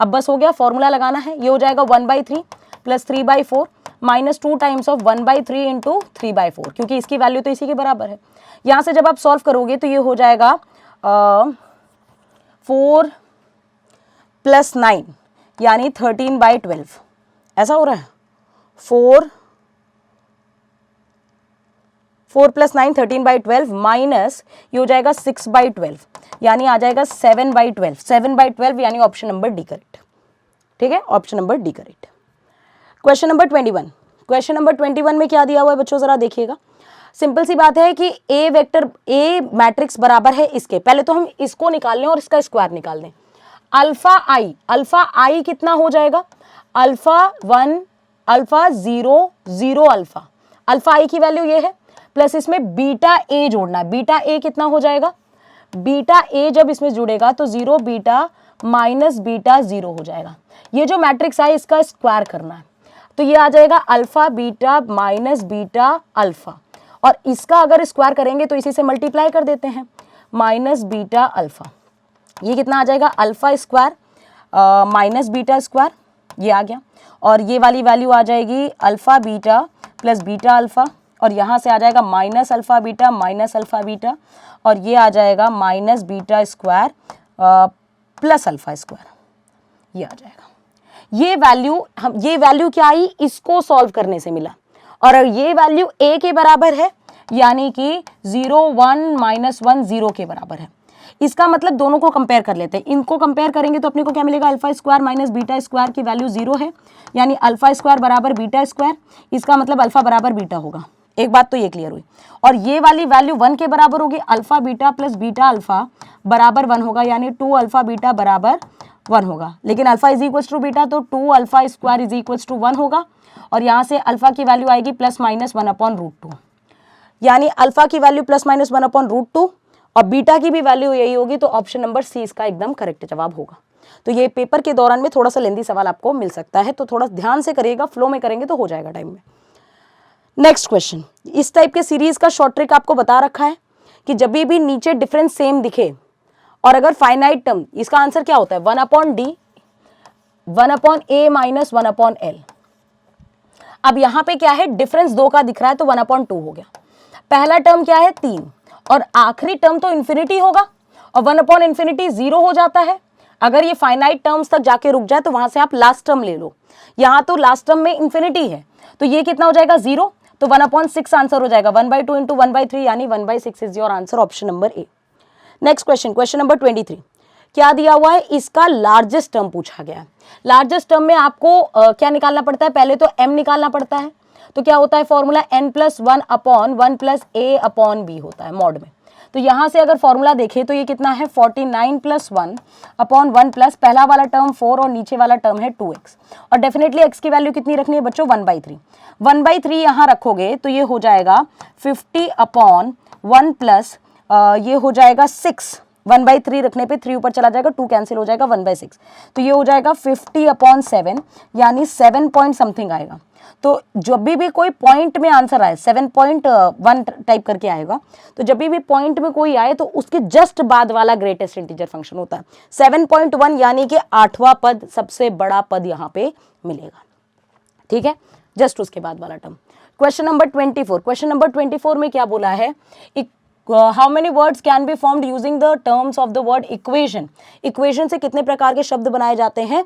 अब बस हो गया, फॉर्मूला लगाना है। ये हो जाएगा 1/3 plus 3/4 minus 2 times of 1/3 into 3/4, क्योंकि इसकी वैल्यू तो इसी के बराबर है। यहाँ से जब आप सॉल्व करोगे तो ये हो जाएगा 4 प्लस 9 यानी 13/12, ऐसा हो रहा है। 4 प्लस 9 13/12 माइनस ये हो जाएगा 6/12, यानी आ जाएगा 7/12, 7/12 यानी ऑप्शन नंबर डी करेक्ट। ठीक है, option number D correct. Question number 21, question number 21 में क्या दिया हुआ है बच्चों, जरा देखिएगा। सिंपल सी बात है कि ए वेक्टर, ए मैट्रिक्स बराबर है इसके, पहले तो हम इसको निकाल लें और इसका स्क्वायर निकाल दें। अल्फा आई कितना हो जाएगा? अल्फा 1 अल्फा 0 0 अल्फा आई की वैल्यू ये है, प्लस इसमें बीटा ए जोड़ना है। बीटा ए कितना हो जाएगा? बीटा ए जब इसमें जुड़ेगा तो 0 बीटा माइनस बीटा 0 हो जाएगा। ये जो मैट्रिक्स है इसका स्क्वायर करना है, तो ये आ जाएगा alpha beta minus beta alpha, और इसका अगर स्क्वायर करेंगे तो इसी से मल्टीप्लाई कर देते हैं, माइनस बीटा अल्फा। ये कितना आ जाएगा? Alpha square minus beta square, ये आ गया, और ये वाली वैल्यू आ जाएगी alpha beta plus beta alpha, और यहाँ से आ जाएगा minus alpha beta minus alpha beta, और ये आ जाएगा minus beta square plus alpha square, ये आ जाएगा। ये वैल्यू क्या आई? इसको सॉल्व करने से मिला, और ये वैल्यू a के बराबर है, यानी कि 0 1 माइनस 1 0 के बराबर है। इसका मतलब दोनों को कंपेयर कर लेते हैं। इनको कंपेयर करेंगे तो अपने को क्या मिलेगा? Alpha square minus beta square की वैल्यू 0 है, यानी अल्फा स्क्वायर बराबर बीटा स्क्वायर, इसका मतलब अल्फा बराबर बीटा होगा। एक बात तो ये क्लियर हुई। और ये वाली वैल्यू 1 के बराबर होगी, alpha beta plus beta alpha बराबर 1 होगा, यानी 2 अल्फा बीटा बराबर 1 होगा। लेकिन alpha is equals to beta, तो 2 alpha square is equals to 1 होगा, और यहाँ से अल्फा की वैल्यू आएगी प्लस माइनस 1/√2, यानी अल्फा की वैल्यू प्लस माइनस 1/√2 और बीटा की भी वैल्यू यही होगी, तो ऑप्शन नंबर सी इसका एकदम करेक्ट जवाब होगा। तो ये पेपर के दौरान में थोड़ा सा लेंदी सवाल आपको मिल सकता है, तो थोड़ा ध्यान से करिएगा, फ्लो में करेंगे तो हो जाएगा टाइम में। नेक्स्ट क्वेश्चन, इस टाइप के सीरीज का शॉर्ट ट्रिक आपको बता रखा है कि जब भी नीचे डिफरेंस सेम दिखे और अगर फाइनाइट टर्म, इसका आंसर क्या होता है? 1/d 1/a minus 1/l। अब यहाँ पे क्या है? डिफरेंस 2 का दिख रहा है तो 1/2 हो गया। पहला टर्म क्या है? 3, और आखिरी टर्म तो इन्फिनिटी होगा, और 1/∞ 0 हो जाता है। अगर ये फाइनाइट टर्म्स तक जाके रुक जाए तो वहां से आप लास्ट टर्म ले लो। यहाँ तो लास्ट टर्म में इन्फिनिटी है, तो ये कितना हो जाएगा? 0, तो 1/6 आंसर हो जाएगा। 1/2 इंटू 1/3 यानी 1/6 is your answer, option number A. Next question, question number 23, क्या दिया हुआ है? इसका लार्जेस्ट टर्म पूछा गया है। लार्जेस्ट टर्म में आपको क्या निकालना पड़ता है? पहले तो m निकालना पड़ता है, तो क्या होता है फॉर्मूला? n+1/1 + a/b होता है मॉड में। तो यहाँ से अगर फॉर्मूला देखें तो ये कितना है 49 + 1 अपॉन 1 प्लस पहला वाला टर्म 4 और नीचे वाला टर्म है 2x, और डेफिनेटली x की वैल्यू कितनी रखनी है बच्चों 1/3। 1/3 यहाँ रखोगे तो ये हो जाएगा 50 अपॉन 1 प्लस ये हो जाएगा 6, 1/3 रखने पे 3 ऊपर चला जाएगा, 2 कैंसिल हो जाएगा, 1/6, तो ये हो जाएगा 50 अपॉन 7 यानी 7 पॉइंट समथिंग आएगा। तो जब भी कोई पॉइंट में आंसर आए 7.1 टाइप करके आएगा, तो जब भी पॉइंट में कोई आए तो उसके जस्ट बाद वाला ग्रेटेस्ट इंटीजर फंक्शन होता है 7.1, यानी कि 8वां पद सबसे बड़ा पद यहाँ पे मिलेगा। ठीक है, जस्ट उसके बाद वाला term. Question number 24, question number 24 में क्या बोला है, how many words can be formed using the terms of the word equation. Equation से कितने प्रकार के शब्द बनाए जाते हैं,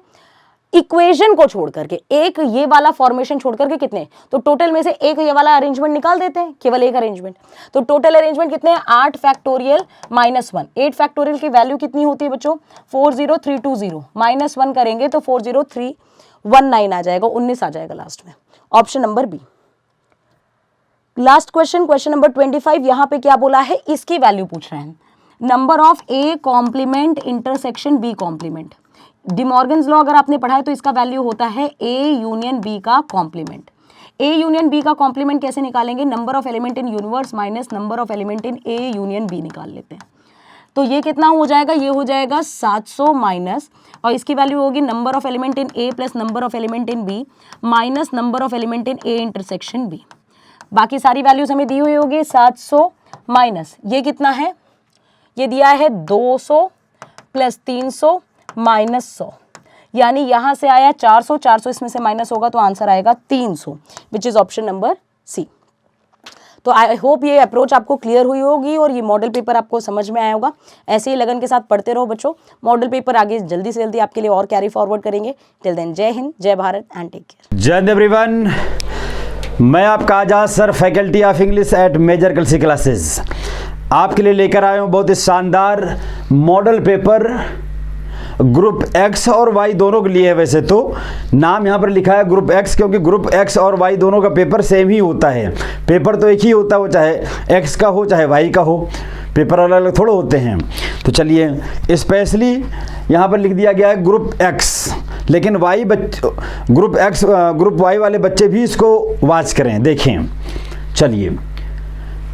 इक्वेशन को छोड़ करके, एक ये वाला फॉर्मेशन छोड़ करके कितने, तो टोटल में से एक ये वाला अरेंजमेंट निकाल देते हैं, केवल एक अरेंजमेंट, तो टोटल अरेंजमेंट कितने हैं 8 फैक्टोरियल माइनस 1। 8 फैक्टोरियल की वैल्यू कितनी होती है बच्चों 40320, माइनस 1 करेंगे तो 40319 आ जाएगा, 19 आ जाएगा लास्ट में, option number B. Last question, question number 25, यहाँ पे क्या बोला है, इसकी वैल्यू पूछ रहे हैं, number of A complement intersection B complement. De Morgan's law अगर आपने पढ़ा है तो इसका वैल्यू होता है ए यूनियन बी का कॉम्प्लीमेंट। ए यूनियन बी का कॉम्प्लीमेंट कैसे निकालेंगे, number of element in universe minus number of element in A union B निकाल लेते हैं, तो ये कितना हो जाएगा, ये हो जाएगा 700 माइनस, और इसकी वैल्यू होगी number of element in A plus number of element in B minus number of element in A intersection B. बाकी सारी वैल्यूज हमें दी हुई होगी, 700 माइनस ये कितना है, ये दिया है 200 प्लस 300 माइनस 100, यानी यहाँ से आया 400, 400 इसमें से माइनस होगा तो आंसर आएगा 300, which is option number C. तो आई होप ये अप्रोच आपको क्लियर हुई होगी और ये मॉडल पेपर आपको समझ में आया होगा। ऐसे ही लगन के साथ पढ़ते रहो बच्चों, मॉडल पेपर आगे जल्दी से जल्दी आपके लिए और कैरी फॉरवर्ड करेंगे। टिल देन जय हिंद, जय भारत एंड टेक केयर। जय हिंद एवरीवन, मैं आपका Azad sir, faculty of English at major Kalsi classes, आपके लिए लेकर आया हूँ बहुत ही शानदार मॉडल पेपर ग्रुप एक्स और वाई दोनों के लिए है। वैसे तो नाम यहाँ पर लिखा है ग्रुप एक्स, क्योंकि ग्रुप एक्स और वाई दोनों का पेपर सेम ही होता है, पेपर तो एक ही होता है, वो चाहे एक्स का हो चाहे वाई का हो, पेपर अलग अलग थोड़े होते हैं। तो चलिए स्पेशली यहाँ पर लिख दिया गया है ग्रुप एक्स, लेकिन वाई ग्रुप वाई वाले बच्चे भी इसको वॉच करें, देखें। चलिए,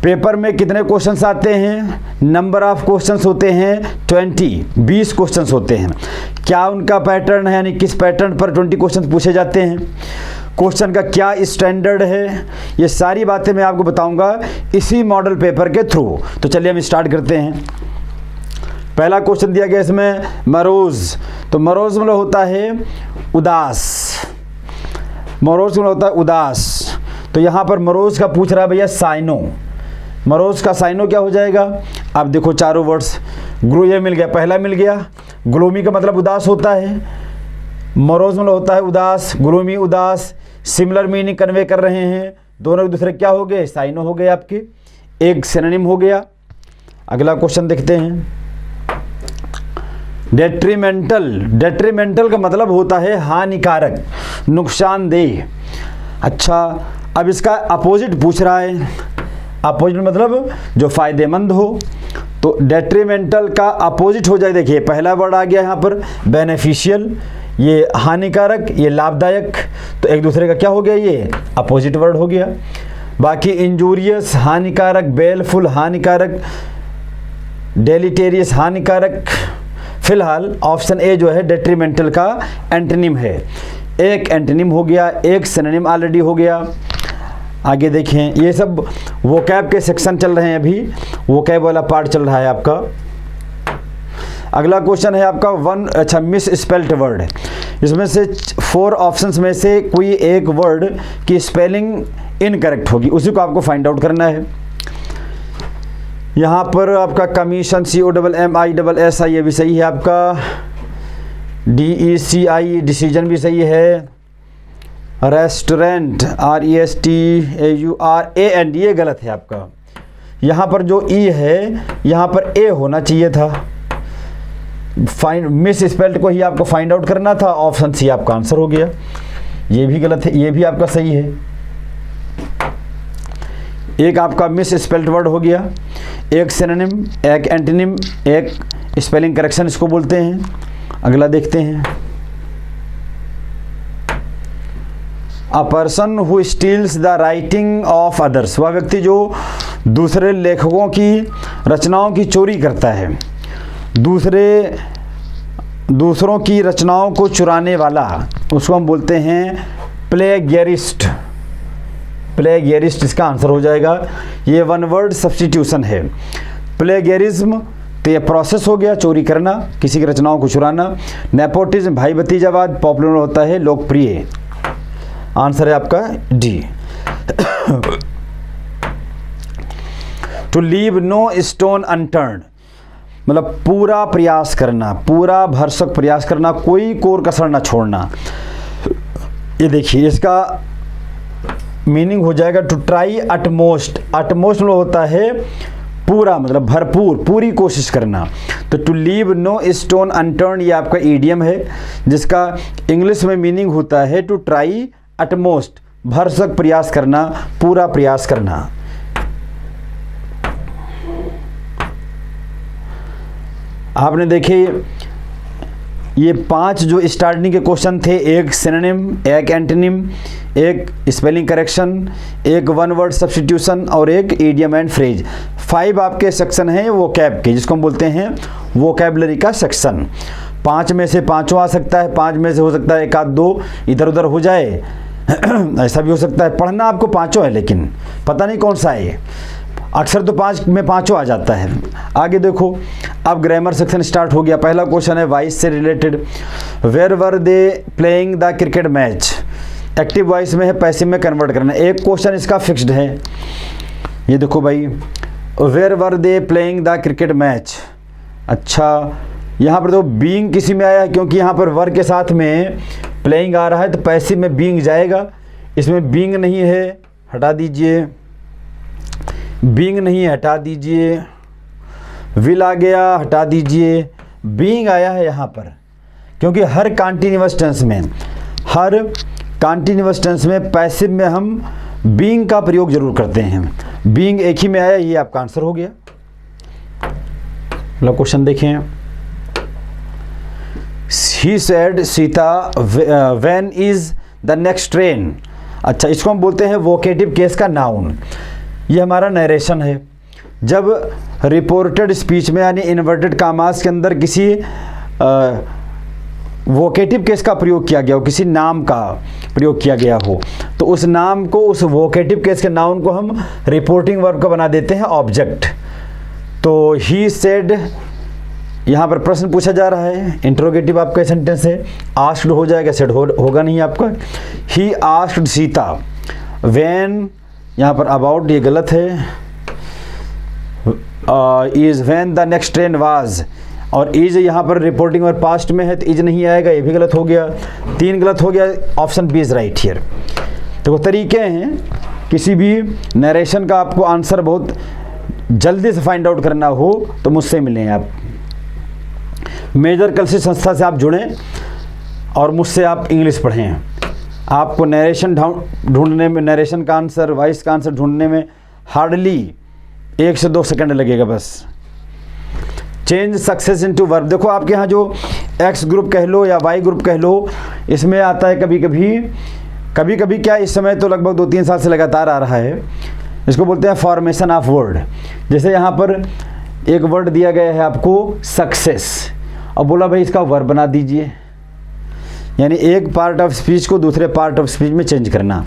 पेपर में कितने क्वेश्चंस आते हैं, नंबर ऑफ क्वेश्चंस होते हैं 20 क्वेश्चंस होते हैं। क्या उनका पैटर्न है, यानी किस पैटर्न पर 20 क्वेश्चंस पूछे जाते हैं, क्वेश्चन का क्या स्टैंडर्ड है, ये सारी बातें मैं आपको बताऊंगा इसी मॉडल पेपर के थ्रू। तो चलिए हम स्टार्ट करते हैं। पहला क्वेश्चन दिया गया इसमें मरोज, तो मरोज मतलब होता है उदास, मरोज मतलब होता है उदास। तो यहाँ पर मरोज का पूछ रहा है भैया साइनो, मरोज का साइनो क्या हो जाएगा। अब देखो चारों वर्ड्स, ग्लो ये मिल गया, पहला मिल गया, ग्लोमी का मतलब उदास होता है, मरोज मतलब होता है उदास, ग्लोमी उदास, सिमिलर मीनिंग कन्वे कर रहे हैं, दोनों एक दूसरे क्या हो गए, साइनो हो गए आपके, एक सिनोनिम हो गया। अगला क्वेश्चन देखते हैं, डेट्रीमेंटल, डेट्रीमेंटल का मतलब होता है हानिकारक, नुकसानदेह। अच्छा, अब इसका अपोजिट पूछ रहा है, अपोजिट मतलब जो फायदेमंद हो, तो डेट्रीमेंटल का अपोजिट हो जाए, देखिए पहला वर्ड आ गया यहाँ पर बेनिफिशियल, ये हानिकारक, ये लाभदायक, तो एक दूसरे का क्या हो गया, ये अपोजिट वर्ड हो गया। बाकी इंजूरियस हानिकारक, बेलफुल हानिकारक, डेलिटेरियस हानिकारक। फिलहाल ऑप्शन ए जो है डेट्रीमेंटल का एंटोनिम है, एक एंटोनिम हो गया, एक सिनोनिम ऑलरेडी हो गया। आगे देखें, ये सब वोकैब के सेक्शन चल रहे हैं, अभी वोकैब वाला पार्ट चल रहा है आपका। अगला क्वेश्चन है आपका मिस स्पेल्ड वर्ड, इसमें से 4 ऑप्शंस में से कोई एक वर्ड की स्पेलिंग इनकरेक्ट होगी, उसी को आपको फाइंड आउट करना है। यहाँ पर आपका कमीशन COMMISSI ये भी सही है आपका, DECI डिसीजन भी सही है, रेस्टोरेंट RESTAURAND ये गलत है आपका। यहाँ पर जो ई है यहाँ पर ए होना चाहिए था, फाइंड मिस स्पेल्ड को ही आपको फाइंड आउट करना था, ऑप्शन सी आपका आंसर हो गया। ये भी गलत है, ये भी आपका सही है। एक आपका मिस स्पेल्ड वर्ड हो गया, एक सिनोनिम, एक एंटोनिम, एक स्पेलिंग करेक्शन इसको बोलते हैं। अगला देखते हैं, a person who steels the writing of others, वह व्यक्ति जो दूसरे लेखकों की रचनाओं की चोरी करता है, दूसरों की रचनाओं को चुराने वाला, उसको हम बोलते हैं प्लेगियरिस्ट। प्लेगियरिस्ट इसका आंसर हो जाएगा। ये वन वर्ड सब्स्टिट्यूशन है। प्लेगियरिज्म तो ये प्रोसेस हो गया, चोरी करना, किसी की रचनाओं को चुराना। नेपोटिज्म भाई भतीजावाद, पॉपुलर होता है, लोकप्रिय। आंसर है आपका D. To leave no stone unturned, मतलब पूरा प्रयास करना, पूरा भरसक प्रयास करना, कोई कोर कसर ना छोड़ना। ये देखिए इसका मीनिंग हो जाएगा टू ट्राई अटमोस्ट। अटमोस्ट मतलब होता है पूरा, मतलब भरपूर, पूरी कोशिश करना। तो to leave no stone unturn ये आपका ईडियम है, जिसका इंग्लिश में मीनिंग होता है टू ट्राई अटमोस्ट, भरसक प्रयास करना, पूरा प्रयास करना। आपने देखे ये 5 जो स्टार्टिंग के क्वेश्चन थे, एक सिनोनिम, एक एंटोनिम, एक स्पेलिंग करेक्शन, एक वन वर्ड सब्स्टिट्यूशन और एक इडियम एंड फ्रेज। 5 आपके सेक्शन हैं वोकैब के, जिसको हम बोलते हैं वोकैबलरी का सेक्शन। 5 में से 5 आ सकता है, 5 में से हो सकता है 1 आध 2 इधर उधर हो जाए, ऐसा भी हो सकता है। पढ़ना आपको 5 है, लेकिन पता नहीं कौन सा है। अक्सर तो 5 में 5 आ जाता है। आगे देखो, अब ग्रामर सेक्शन स्टार्ट हो गया। पहला क्वेश्चन है वॉइस से related. Where were they playing the cricket match, active voice में है, पैसिव में कन्वर्ट करना। एक क्वेश्चन इसका फिक्स्ड है, ये देखो भाई, where were they playing the cricket match. अच्छा, यहाँ पर तो बीइंग किसी में आया है, क्योंकि यहाँ पर वर के साथ में प्लेइंग आ रहा है, तो पैसिव में बीइंग जाएगा। इसमें बीइंग नहीं है, हटा दीजिए। बीइंग नहीं है, हटा दीजिए। विल आ गया, हटा दीजिए। बीइंग आया है यहाँ पर, क्योंकि हर कॉन्टिन्यूअस टेंस में पैसिव में हम बीइंग का प्रयोग जरूर करते हैं। बीइंग एक ही में आया, ये आपका आंसर हो गया। लो क्वेश्चन देखें। He said Sita when is the next train। अच्छा, इसको हम बोलते हैं वोकेटिव केस का नाउन। ये हमारा नरेशन है। जब रिपोर्टेड स्पीच में यानी इन्वर्टेड कामास के अंदर किसी वोकेटिव केस का प्रयोग किया गया हो, किसी नाम का प्रयोग किया गया हो, तो उस नाम को, उस वोकेटिव केस के नाउन को हम रिपोर्टिंग वर्ब का बना देते हैं ऑब्जेक्ट। तो ही सेड, यहाँ पर प्रश्न पूछा जा रहा है, इंट्रोगेटिव आपका सेंटेंस है, आस्क्ड हो जाएगा, सेड होगा नहीं आपका। ही आस्क्ड सीता व्हेन, यहाँ पर अबाउट ये गलत है। Is when the next train was, और इज यहाँ पर रिपोर्टिंग और पास्ट में है, तो इज नहीं आएगा, ये भी गलत हो गया। 3 गलत हो गया, option B is right here. तो तरीके हैं किसी भी नरेशन का आपको आंसर बहुत जल्दी से फाइंड आउट करना हो तो मुझसे मिलें आप। मेजर कलसी संस्था से आप जुड़ें और मुझसे आप इंग्लिश पढ़ें। आपको नरेशन ढूंढने में, नरेशन का आंसर, वॉइस का आंसर ढूंढने में हार्डली 1 से 2 सेकंड लगेगा बस। Change success into verb. देखो आपके यहाँ जो एक्स ग्रुप कह लो या वाई ग्रुप कह लो, इसमें आता है कभी कभी क्या, इस समय तो लगभग 2-3 साल से लगातार आ रहा है। इसको बोलते हैं फॉर्मेशन ऑफ वर्ड। जैसे यहाँ पर एक वर्ड दिया गया है आपको सक्सेस, और बोला भाई इसका वर्ब बना दीजिए, यानी एक पार्ट ऑफ स्पीच को दूसरे पार्ट ऑफ स्पीच में चेंज करना।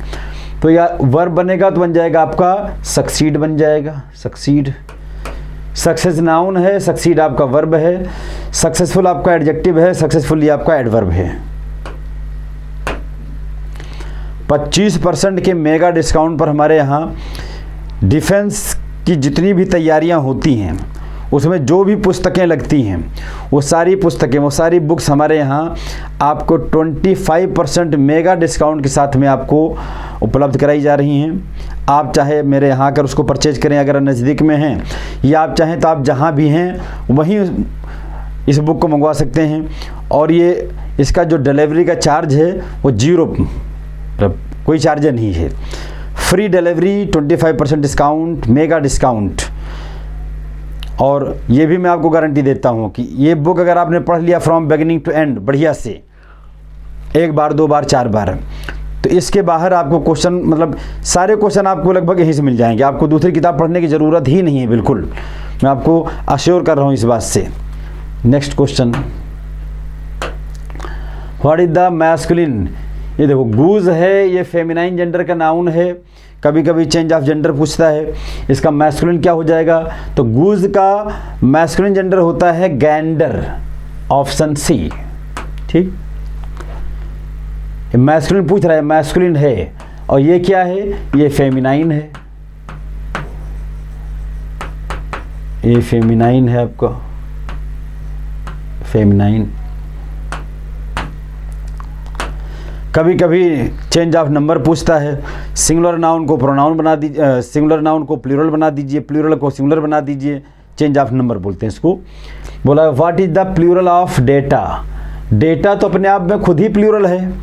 तो या वर्ब बनेगा तो बन जाएगा आपका सक्सीड बन जाएगा, सक्सीड। सक्सेस नाउन है, सक्सीड आपका वर्ब है, सक्सेसफुल आपका एडजेक्टिव है, सक्सेसफुल आपका एडवर्ब है। 25% के मेगा डिस्काउंट पर हमारे यहाँ डिफेंस की जितनी भी तैयारियां होती हैं, उसमें जो भी पुस्तकें लगती हैं, वो सारी पुस्तकें, वो सारी बुक्स हमारे यहाँ आपको 25% मेगा डिस्काउंट के साथ में आपको उपलब्ध कराई जा रही हैं। आप चाहे मेरे यहाँ आकर उसको परचेज करें अगर नज़दीक में हैं, या आप चाहें तो आप जहाँ भी हैं वहीं इस बुक को मंगवा सकते हैं। और ये इसका जो डिलीवरी का चार्ज है वो 0, मतलब कोई चार्ज नहीं है, free delivery, 25% discount, mega discount. और ये भी मैं आपको गारंटी देता हूँ कि ये बुक अगर आपने पढ़ लिया फ्रॉम बिगिनिंग टू एंड बढ़िया से, एक बार, दो बार, चार बार, तो इसके बाहर आपको क्वेश्चन, मतलब सारे क्वेश्चन आपको लगभग यहीं से मिल जाएंगे। आपको दूसरी किताब पढ़ने की ज़रूरत ही नहीं है, बिल्कुल, मैं आपको अश्योर कर रहा हूँ इस बात से। Next question, what is the masculine. ये देखो गूज है, ये फेमिनाइन जेंडर का नाउन है, कभी कभी चेंज ऑफ जेंडर पूछता है, इसका मैस्कुलिन क्या हो जाएगा। तो गूज का मैस्कुलिन जेंडर होता है गैंडर, ऑप्शन सी। ठीक, मैस्कुलिन पूछ रहा है, मैस्कुलिन है, और ये क्या है, ये फेमिनाइन है, ये फेमिनाइन है आपका, फेमिनाइन। कभी कभी चेंज ऑफ नंबर पूछता है, सिंगुलर नाउन को प्रोनाउन बना दीजिए, सिंगुलर नाउन को प्लूरल बना दीजिए, प्लूरल को सिंगुलर बना दीजिए, चेंज ऑफ नंबर बोलते हैं इसको। बोला what is the plural of data. Data तो अपने आप में खुद ही प्लूरल है,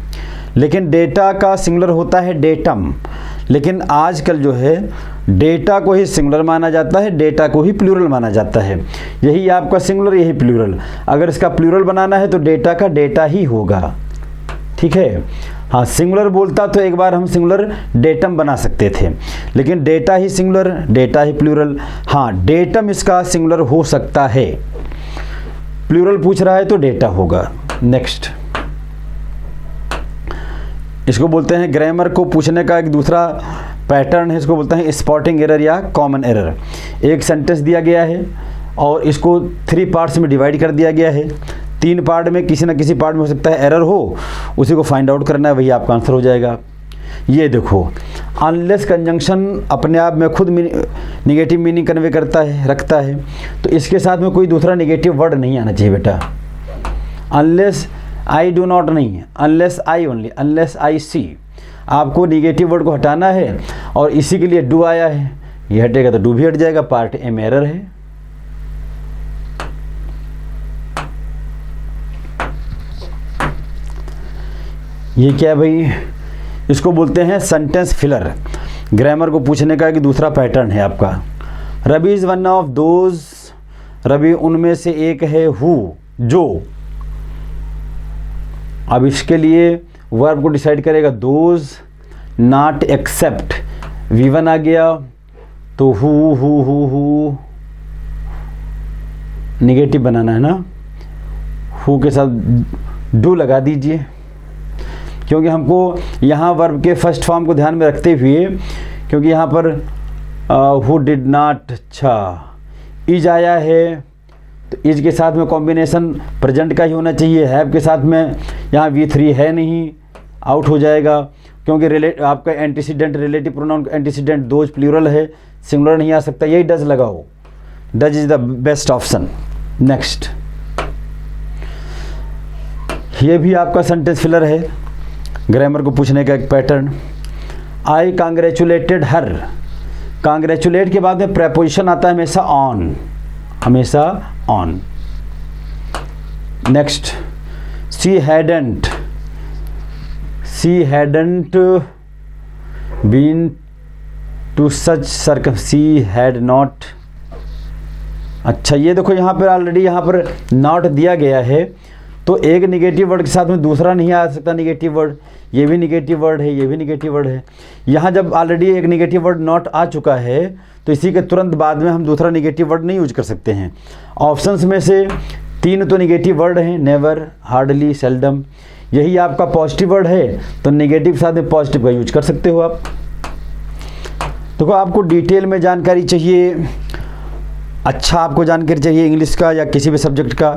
लेकिन डेटा का सिंगुलर होता है डेटम, लेकिन आजकल जो है डेटा को ही सिंगुलर माना जाता है, डेटा को ही प्लूरल माना जाता है। यही आपका सिंगुलर, यही प्लूरल। अगर इसका प्लूरल बनाना है तो डेटा का डेटा ही होगा, ठीक है। हाँ, सिंगुलर बोलता तो एक बार हम सिंगुलर डेटम बना सकते थे, लेकिन डेटा ही सिंगुलर, डेटा ही प्लूरल। हाँ, डेटम इसका सिंगुलर हो सकता है, प्लूरल पूछ रहा है तो डेटा होगा। नेक्स्ट, इसको बोलते हैं ग्रामर को पूछने का एक दूसरा पैटर्न है, इसको बोलते हैं स्पॉटिंग एरर या कॉमन एरर। एक सेंटेंस दिया गया है और इसको 3 पार्ट्स में डिवाइड कर दिया गया है। 3 पार्ट में किसी न किसी पार्ट में हो सकता है एरर हो, उसी को फाइंड आउट करना है, वही आपका आंसर हो जाएगा। ये देखो, अनलेस कंजंक्शन अपने आप में खुद निगेटिव मीनिंग कन्वे करता है, रखता है, तो इसके साथ में कोई दूसरा निगेटिव वर्ड नहीं आना चाहिए बेटा। अनलेस आई डू नॉट नहीं है, unless I only, unless I see, आपको निगेटिव वर्ड को हटाना है, और इसी के लिए डू आया है, ये हटेगा तो डू भी हट जाएगा, पार्ट ए में एरर है। ये क्या है भाई, इसको बोलते हैं सेंटेंस फिलर। ग्रामर को पूछने का एक दूसरा पैटर्न है आपका। Ravi is one of those, Ravi उनमें से एक है, हु जो। अब इसके लिए वर्ब को डिसाइड करेगा, दोज नॉट एक्सेप्ट, V1 आ गया तो हु निगेटिव बनाना है ना, हु के साथ डू लगा दीजिए, क्योंकि हमको यहाँ वर्ब के फर्स्ट फॉर्म को ध्यान में रखते हुए, क्योंकि यहाँ पर हु डिड नॉट, अच्छा इज आया है, तो इज के साथ में कॉम्बिनेशन प्रेजेंट का ही होना चाहिए। हैव के साथ में यहाँ V3 है नहीं, आउट हो जाएगा, क्योंकि आपका antecedent, relative pronoun antecedent those plural है, सिंगुलर नहीं आ सकता। यही डज लगाओ, does is the best option. Next, ये भी आपका सेंटेंस फिलर है, ग्रामर को पूछने का एक पैटर्न। आई कांग्रेचुलेटेड हर, कांग्रेचुलेट के बाद में प्रेपोजिशन आता है हमेशा ऑन, हमेशा on. Next, she hadn't been to such circum, she had not. अच्छा, ये देखो यहाँ पर ऑलरेडी यहाँ पर नॉट दिया गया है, तो एक निगेटिव वर्ड के साथ में दूसरा नहीं आ सकता निगेटिव वर्ड, ये भी निगेटिव वर्ड है, ये भी निगेटिव वर्ड है। यहाँ जब ऑलरेडी एक निगेटिव वर्ड नॉट आ चुका है, तो इसी के तुरंत बाद में हम दूसरा निगेटिव वर्ड नहीं यूज कर सकते हैं। ऑप्शंस में से 3 तो निगेटिव वर्ड हैं, नेवर, हार्डली, सेल्डम। यही आपका पॉजिटिव वर्ड है, तो निगेटिव के साथ में पॉजिटिव का यूज कर सकते हो आप। देखो, आपको डिटेल में जानकारी चाहिए, अच्छा आपको जानकारी चाहिए इंग्लिश का या किसी भी सब्जेक्ट का,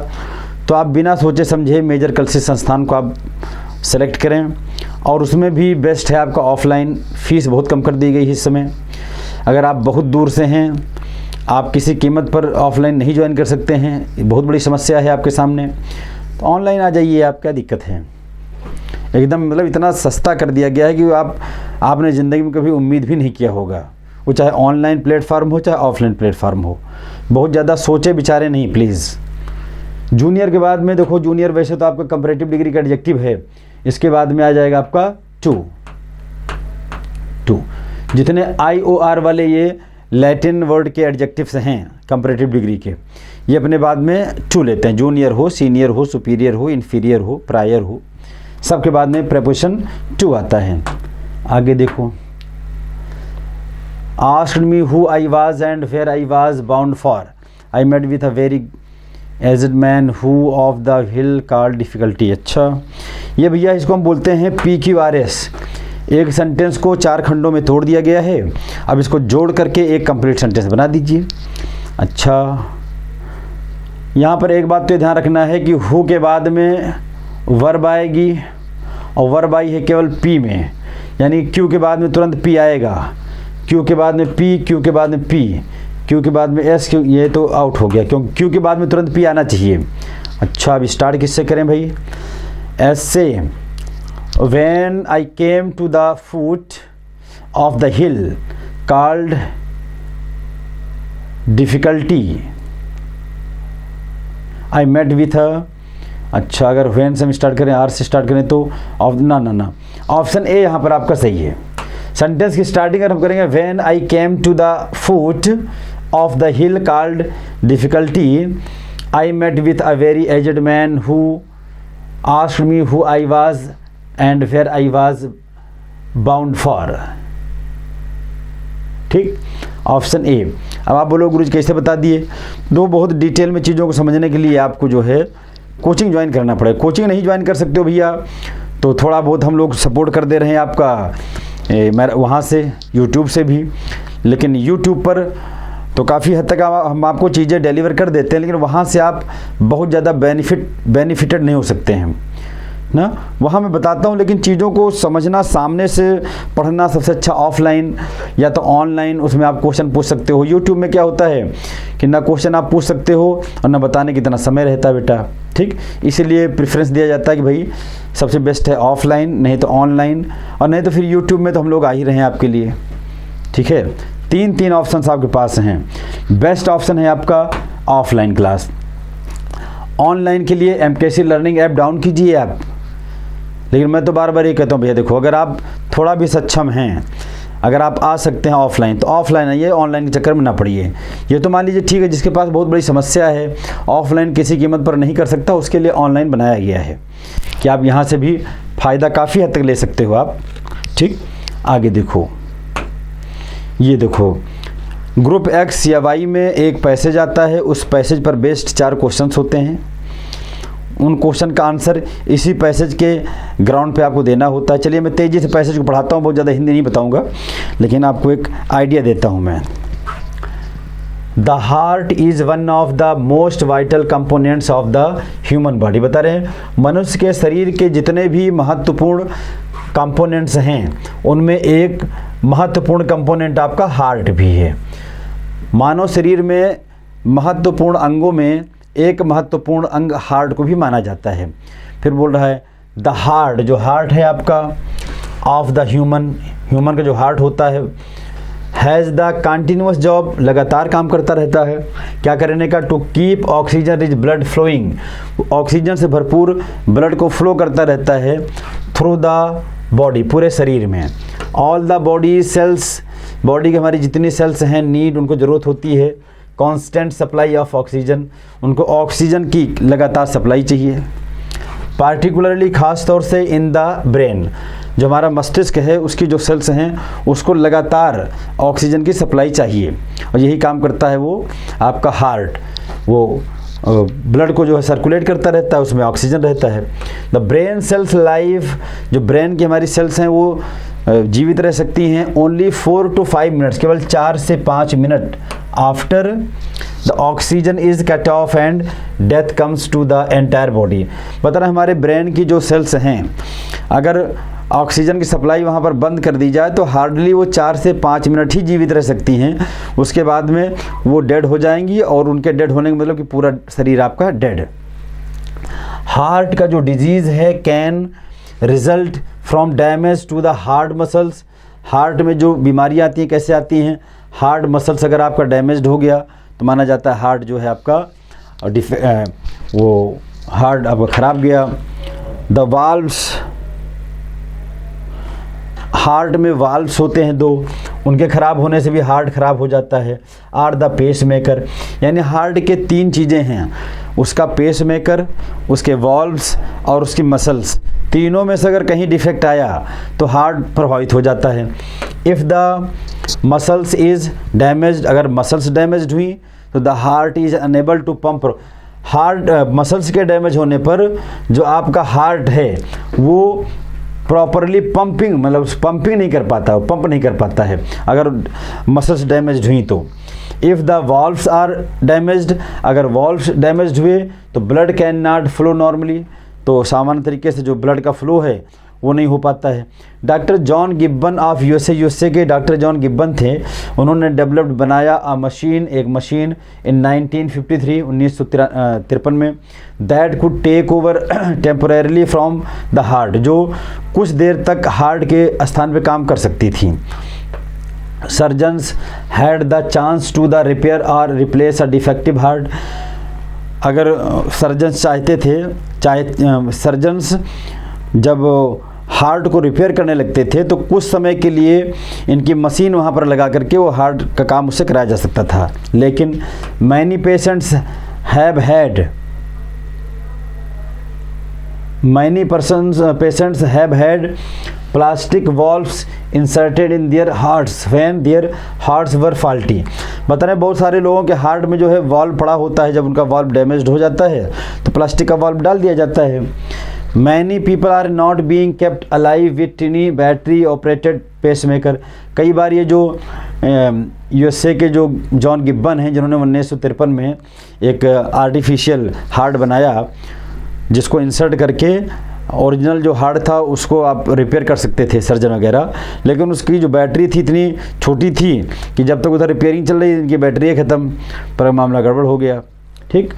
तो आप बिना सोचे समझे मेजर कल्सिस संस्थान को आप सेलेक्ट करें, और उसमें भी बेस्ट है आपका ऑफलाइन। फीस बहुत कम कर दी गई है इस समय। अगर आप बहुत दूर से हैं, आप किसी कीमत पर ऑफलाइन नहीं ज्वाइन कर सकते हैं, बहुत बड़ी समस्या है आपके सामने, तो ऑनलाइन आ जाइए, आप क्या दिक्कत है। एकदम मतलब इतना सस्ता कर दिया गया है कि आपने ज़िंदगी में कभी उम्मीद भी नहीं किया होगा, वो चाहे ऑनलाइन प्लेटफार्म हो चाहे ऑफलाइन प्लेटफार्म हो। बहुत ज़्यादा सोचे विचारे नहीं प्लीज़। जूनियर के बाद में देखो, जूनियर वैसे तो आपका कंपैरेटिव डिग्री का एडजेक्टिव है, इसके बाद में आ जाएगा आपका टू। जितने IOR वाले ये लैटिन वर्ड के एडजेक्टिव्स हैं कंपैरेटिव डिग्री के, ये अपने बाद में टू लेते हैं। जूनियर हो, सीनियर हो, सुपीरियर हो, इन्फीरियर हो, प्रायर हो, सबके बाद में प्रेपोजिशन टू आता है। आगे देखो, asked me who I was and where I was bound for, I met with a very aged man who of the hill called difficulty. अच्छा, ये भैया इसको हम बोलते हैं PQRS। एक सेंटेंस को 4 खंडों में तोड़ दिया गया है, अब इसको जोड़ करके एक कंप्लीट सेंटेंस बना दीजिए। अच्छा, यहाँ पर एक बात तो ध्यान रखना है कि हु के बाद में वर्ब आएगी और वर्ब आई है केवल P में, यानी Q के बाद में तुरंत P आएगा, Q के बाद में P, Q के बाद में P, Q के बाद में S, Q, ये तो आउट हो गया क्योंकि Q के बाद में तुरंत P आना चाहिए। अच्छा, अब स्टार्ट किससे करें भाई? S से। When I came to the foot of the hill called difficulty, I met with a। अच्छा, अगर when से हम स्टार्ट करें, R से स्टार्ट करें तो ना ऑप्शन ए यहाँ पर आपका सही है। सेंटेंस की स्टार्टिंग अगर हम करेंगे when I came to the foot of the hill called difficulty, I met with a very aged man who asked me who I was and where I was bound for। ठीक, ऑप्शन ए। अब आप बोलो गुरुजी कैसे बता दिए? तो बहुत डिटेल में चीज़ों को समझने के लिए आपको जो है कोचिंग ज्वाइन करना पड़ेगा। कोचिंग नहीं ज्वाइन कर सकते हो भैया तो थोड़ा बहुत हम लोग सपोर्ट कर दे रहे हैं आपका मैं वहाँ से यूट्यूब से भी, लेकिन यूट्यूब पर तो काफ़ी हद तक हम आपको चीज़ें डिलीवर कर देते हैं, लेकिन वहाँ से आप बहुत ज़्यादा बेनिफिटेड नहीं हो सकते हैं ना। वहाँ मैं बताता हूँ, लेकिन चीज़ों को समझना, सामने से पढ़ना सबसे अच्छा ऑफलाइन या तो ऑनलाइन, उसमें आप क्वेश्चन पूछ सकते हो। यूट्यूब में क्या होता है कि ना क्वेश्चन आप पूछ सकते हो और ना बताने की इतना समय रहता है बेटा। ठीक, इसीलिए प्रेफरेंस दिया जाता है कि भाई सबसे बेस्ट है ऑफलाइन, नहीं तो ऑनलाइन, और नहीं तो फिर यूट्यूब में तो हम लोग आ ही रहे हैं आपके लिए। ठीक है, तीन ऑप्शन आपके पास हैं। बेस्ट ऑप्शन है आपका ऑफलाइन क्लास। ऑनलाइन के लिए MKC लर्निंग ऐप डाउन कीजिए आप। लेकिन मैं तो बार बार ये कहता हूँ भैया देखो, अगर आप थोड़ा भी सक्षम हैं, अगर आप आ सकते हैं ऑफलाइन तो ऑफलाइन आइए, ऑनलाइन के चक्कर में ना पड़िए। ये तो मान लीजिए ठीक है, जिसके पास बहुत बड़ी समस्या है, ऑफलाइन किसी कीमत पर नहीं कर सकता, उसके लिए ऑनलाइन बनाया गया है कि आप यहाँ से भी फ़ायदा काफ़ी हद तक ले सकते हो आप। ठीक, आगे देखो, ये देखो ग्रुप X या Y में एक पैसेज आता है, उस पैसेज पर बेस्ड 4 क्वेश्चंस होते हैं। उन क्वेश्चन का आंसर इसी पैसेज के ग्राउंड पे आपको देना होता है। चलिए मैं तेज़ी से पैसेज को पढ़ाता हूँ, बहुत ज़्यादा हिंदी नहीं बताऊँगा, लेकिन आपको एक आइडिया देता हूँ मैं। The heart is one of the most vital components of the human body. बता रहे हैं मनुष्य के शरीर के जितने भी महत्वपूर्ण कंपोनेंट्स हैं, उनमें एक महत्वपूर्ण कंपोनेंट आपका हार्ट भी है। मानव शरीर में महत्वपूर्ण अंगों में एक महत्वपूर्ण अंग हार्ट को भी माना जाता है। फिर बोल रहा है द हार्ट, जो हार्ट है आपका ऑफ द ह्यूमन का जो हार्ट होता है, हैज़ द कंटिन्यूस जॉब, लगातार काम करता रहता है। क्या करने का? To keep oxygen rich blood flowing, oxygen से भरपूर ब्लड को फ्लो करता रहता है थ्रू द बॉडी, पूरे शरीर में। All the body cells, body के हमारी जितनी सेल्स हैं नीड, उनको ज़रूरत होती है कांस्टेंट सप्लाई ऑफ ऑक्सीजन, उनको ऑक्सीजन की लगातार सप्लाई चाहिए। पार्टिकुलरली ख़ास तौर से इन द ब्रेन, जो हमारा मस्तिष्क है उसकी जो सेल्स हैं उसको लगातार ऑक्सीजन की सप्लाई चाहिए, और यही काम करता है वो आपका हार्ट। वो ब्लड को जो है सर्कुलेट करता रहता है, उसमें ऑक्सीजन रहता है। द ब्रेन सेल्स लाइफ, जो ब्रेन की हमारी सेल्स हैं वो जीवित रह सकती हैं ओनली 4 to 5 मिनट्स, केवल 4 से 5 minute after the oxygen is cut off and death comes to the entire body. बता रहे हमारे ब्रेन की जो सेल्स हैं, अगर ऑक्सीजन की सप्लाई वहाँ पर बंद कर दी जाए तो हार्डली वो 4 से 5 मिनट ही जीवित रह सकती हैं, उसके बाद में वो डेड हो जाएंगी, और उनके डेड होने का मतलब कि पूरा शरीर आपका डेड। हार्ट का जो डिजीज़ है can result from damage to the heart muscles. Heart में जो बीमारियाँ आती हैं कैसे आती हैं? हार्ट मसल्स अगर आपका डैमेज्ड हो गया तो माना जाता है हार्ट जो है आपका वो हार्ट आपका ख़राब गया। द वाल्व्स, हार्ट में वाल्व्स होते हैं 2, उनके ख़राब होने से भी हार्ट ख़राब हो जाता है। आर द पेस मेकर, यानी हार्ट के 3 चीज़ें हैं, उसका पेस मेकर, उसके वॉल्व्स और उसकी मसल्स, तीनों में से अगर कहीं डिफेक्ट आया तो हार्ट प्रभावित हो जाता है। If the muscles is damaged, अगर मसल्स डैमेज्ड हुई तो the heart is unable to pump. Heart muscles के डैमेज होने पर जो आपका हार्ट है वो प्रॉपरली पंपिंग, मतलब पंपिंग नहीं कर पाता, पंप नहीं कर पाता है अगर मसल्स डैमेज्ड हुई तो। If the valves are damaged, अगर वॉल्व्स डैमेज्ड हुए तो blood can not flow normally, तो सामान्य तरीके से जो ब्लड का फ्लो है वो नहीं हो पाता है। Doctor John Gibbon of USA के डॉक्टर जॉन गिब्बन थे, उन्होंने डेवलप्ड बनाया एक मशीन इन 1953 में, that could take over temporarily from the heart, जो कुछ देर तक हार्ट के स्थान पे काम कर सकती थी। Surgeons had the chance to the repair और रिप्लेस अ डिफेक्टिव हार्ट, अगर सर्जन्स सर्जन्स जब हार्ट को रिपेयर करने लगते थे तो कुछ समय के लिए इनकी मशीन वहाँ पर लगा करके वो हार्ट का काम उससे कराया जा सकता था। लेकिन many patients have had plastic valves inserted in their hearts when there hearts were faulty. बता रहे बहुत सारे लोगों के हार्ट में जो है वॉल्व पड़ा होता है, जब उनका वॉल्व डैमेज्ड हो जाता है तो प्लास्टिक का वॉल्व डाल दिया जाता है। Many people are not being kept alive with tiny battery operated pacemaker. कई बार ये जो यूएसए के जो जॉन गिब्बन हैं, जिन्होंने 1953 में एक आर्टिफिशियल हार्ट बनाया जिसको इंसर्ट करके ओरिजिनल जो हार्ट था उसको आप रिपेयर कर सकते थे सर्जन वगैरह, लेकिन उसकी जो बैटरी थी इतनी छोटी थी कि जब तक उधर रिपेयरिंग चल रही इनकी बैटरी ख़त्म, पर मामला गड़बड़ हो गया। ठीक,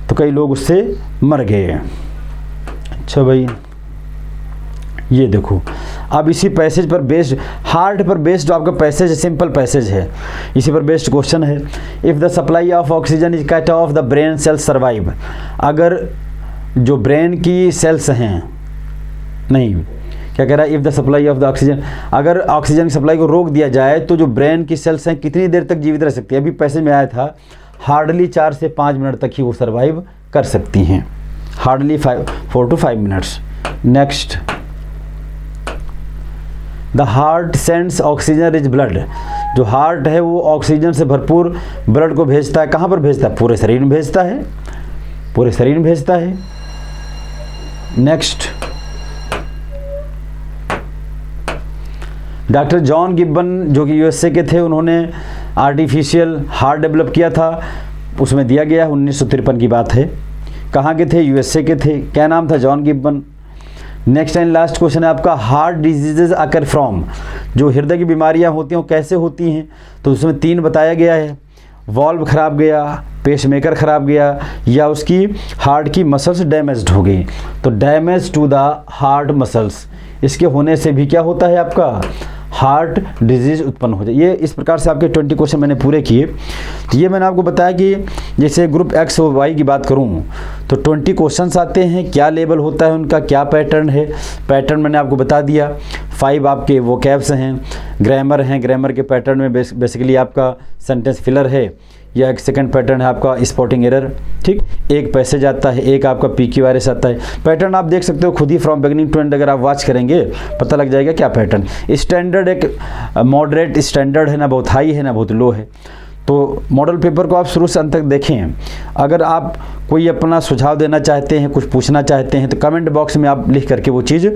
तो कई लोग उससे मर गए। अच्छा भाई, ये देखो, अब इसी पैसेज पर बेस्ड, हार्ट पर बेस्ड जो आपका पैसेज है, सिंपल पैसेज है, इसी पर बेस्ड क्वेश्चन है। If the supply of oxygen is cut of the brain cells survive, अगर जो ब्रेन की सेल्स हैं, नहीं क्या कह रहा है, if the supply of the oxygen, अगर ऑक्सीजन की सप्लाई को रोक दिया जाए तो जो ब्रेन की सेल्स हैं कितनी देर तक जीवित रह सकती है। अभी पैसेज में आया था हार्डली 4 से 5 मिनट तक ही वो सर्वाइव कर सकती हैं, hardly 4 to 5 minutes. Next, the heart sends oxygen rich blood, जो हार्ट है वो ऑक्सीजन से भरपूर ब्लड को भेजता है। कहाँ पर भेजता है? पूरे शरीर में भेजता है, पूरे शरीर में भेजता है। नेक्स्ट, डॉक्टर जॉन गिब्बन जो कि यूएसए के थे, उन्होंने आर्टिफिशियल हार्ट डेवलप किया था, उसमें दिया गया 1953 की बात है। कहाँ के थे? यूएसए के थे। क्या नाम था? John Gibbon. Next and last question है आपका, हार्ट डिजीजेज अकर फ्रॉम, जो हृदय की बीमारियाँ होती हैं वो कैसे होती हैं? तो उसमें 3 बताया गया है, वॉल्व खराब गया, पेसमेकर खराब गया, या उसकी हार्ट की मसल्स डैमेज्ड हो गई। तो damage to the heart muscles, इसके होने से भी क्या होता है आपका हार्ट डिजीज़ उत्पन्न हो जाए। ये इस प्रकार से आपके 20 क्वेश्चन मैंने पूरे किए। तो ये मैंने आपको बताया कि जैसे ग्रुप एक्स और वाई की बात करूँ तो 20 क्वेश्चंस आते हैं, क्या लेवल होता है उनका, क्या पैटर्न है। पैटर्न मैंने आपको बता दिया। 5 आपके वोकैब्स हैं, ग्रामर हैं, ग्रामर के पैटर्न में बेसिकली आपका सेंटेंस फिलर है, या एक सेकंड पैटर्न है आपका स्पॉटिंग एरर। ठीक, एक पैसेज आता है, एक आपका PQRS आता है। पैटर्न आप देख सकते हो खुद ही फ्रॉम बिगिनिंग टू एंड, अगर आप वॉच करेंगे पता लग जाएगा क्या पैटर्न। स्टैंडर्ड एक मॉडरेट स्टैंडर्ड है, ना बहुत हाई है ना बहुत लो है। तो मॉडल पेपर को आप शुरू से अंत तक देखें। अगर आप कोई अपना सुझाव देना चाहते हैं, कुछ पूछना चाहते हैं, तो कमेंट बॉक्स में आप लिख करके वो चीज़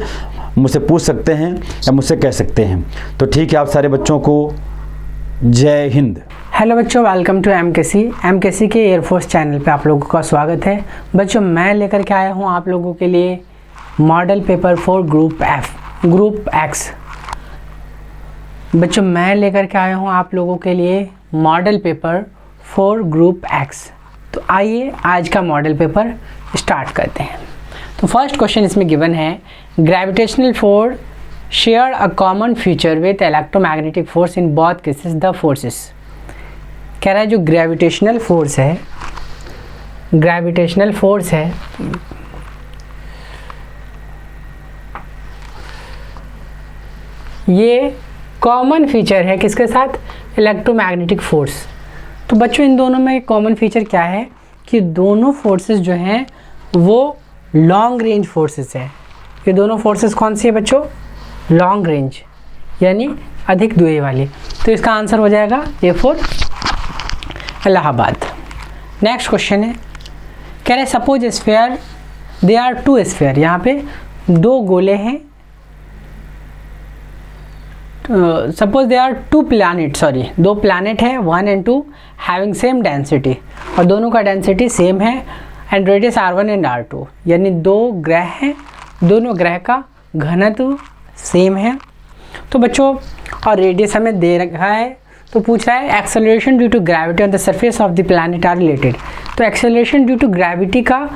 मुझसे पूछ सकते हैं या मुझसे कह सकते हैं। तो ठीक है, आप सारे बच्चों को जय हिंद। हेलो बच्चों, वेलकम टू एमकेसी के एयरफोर्स चैनल पे आप लोगों का स्वागत है। बच्चों, मैं लेकर के आया हूँ आप लोगों के लिए model paper for group x. बच्चों, मैं लेकर के आया हूँ आप लोगों के लिए model paper for group x. तो आइए आज का मॉडल पेपर स्टार्ट करते हैं। तो फर्स्ट क्वेश्चन इसमें गिवन है, gravitational force share a common feature with electromagnetic force in both cases the forces. कह रहा है जो ग्रेविटेशनल फोर्स है, ये कॉमन फीचर है किसके साथ, इलेक्ट्रोमैग्नेटिक फोर्स। तो बच्चों इन दोनों में कॉमन फीचर क्या है कि दोनों फोर्सेस जो हैं वो लॉन्ग रेंज फोर्सेस हैं। ये दोनों फोर्सेस कौन सी है बच्चों, लॉन्ग रेंज यानी अधिक दूरी वाली। तो इसका आंसर हो जाएगा A4 इलाहाबाद। नेक्स्ट क्वेश्चन है, कह रहे suppose sphere they are two sphere, यहाँ पे दो गोले हैं। Suppose they are two planet, sorry दो प्लैनेट है 1 and 2 हैविंग सेम डेंसिटी, और दोनों का डेंसिटी सेम है and radius R1 and R2, यानी दो ग्रह हैं, दोनों ग्रह का घनत्व सेम है। तो बच्चों और रेडियस हमें दे रखा है, तो पूछ रहा है acceleration due to gravity on the surface of the planet are related. तो एक्सेलरेशन ड्यू टू ग्रेविटी का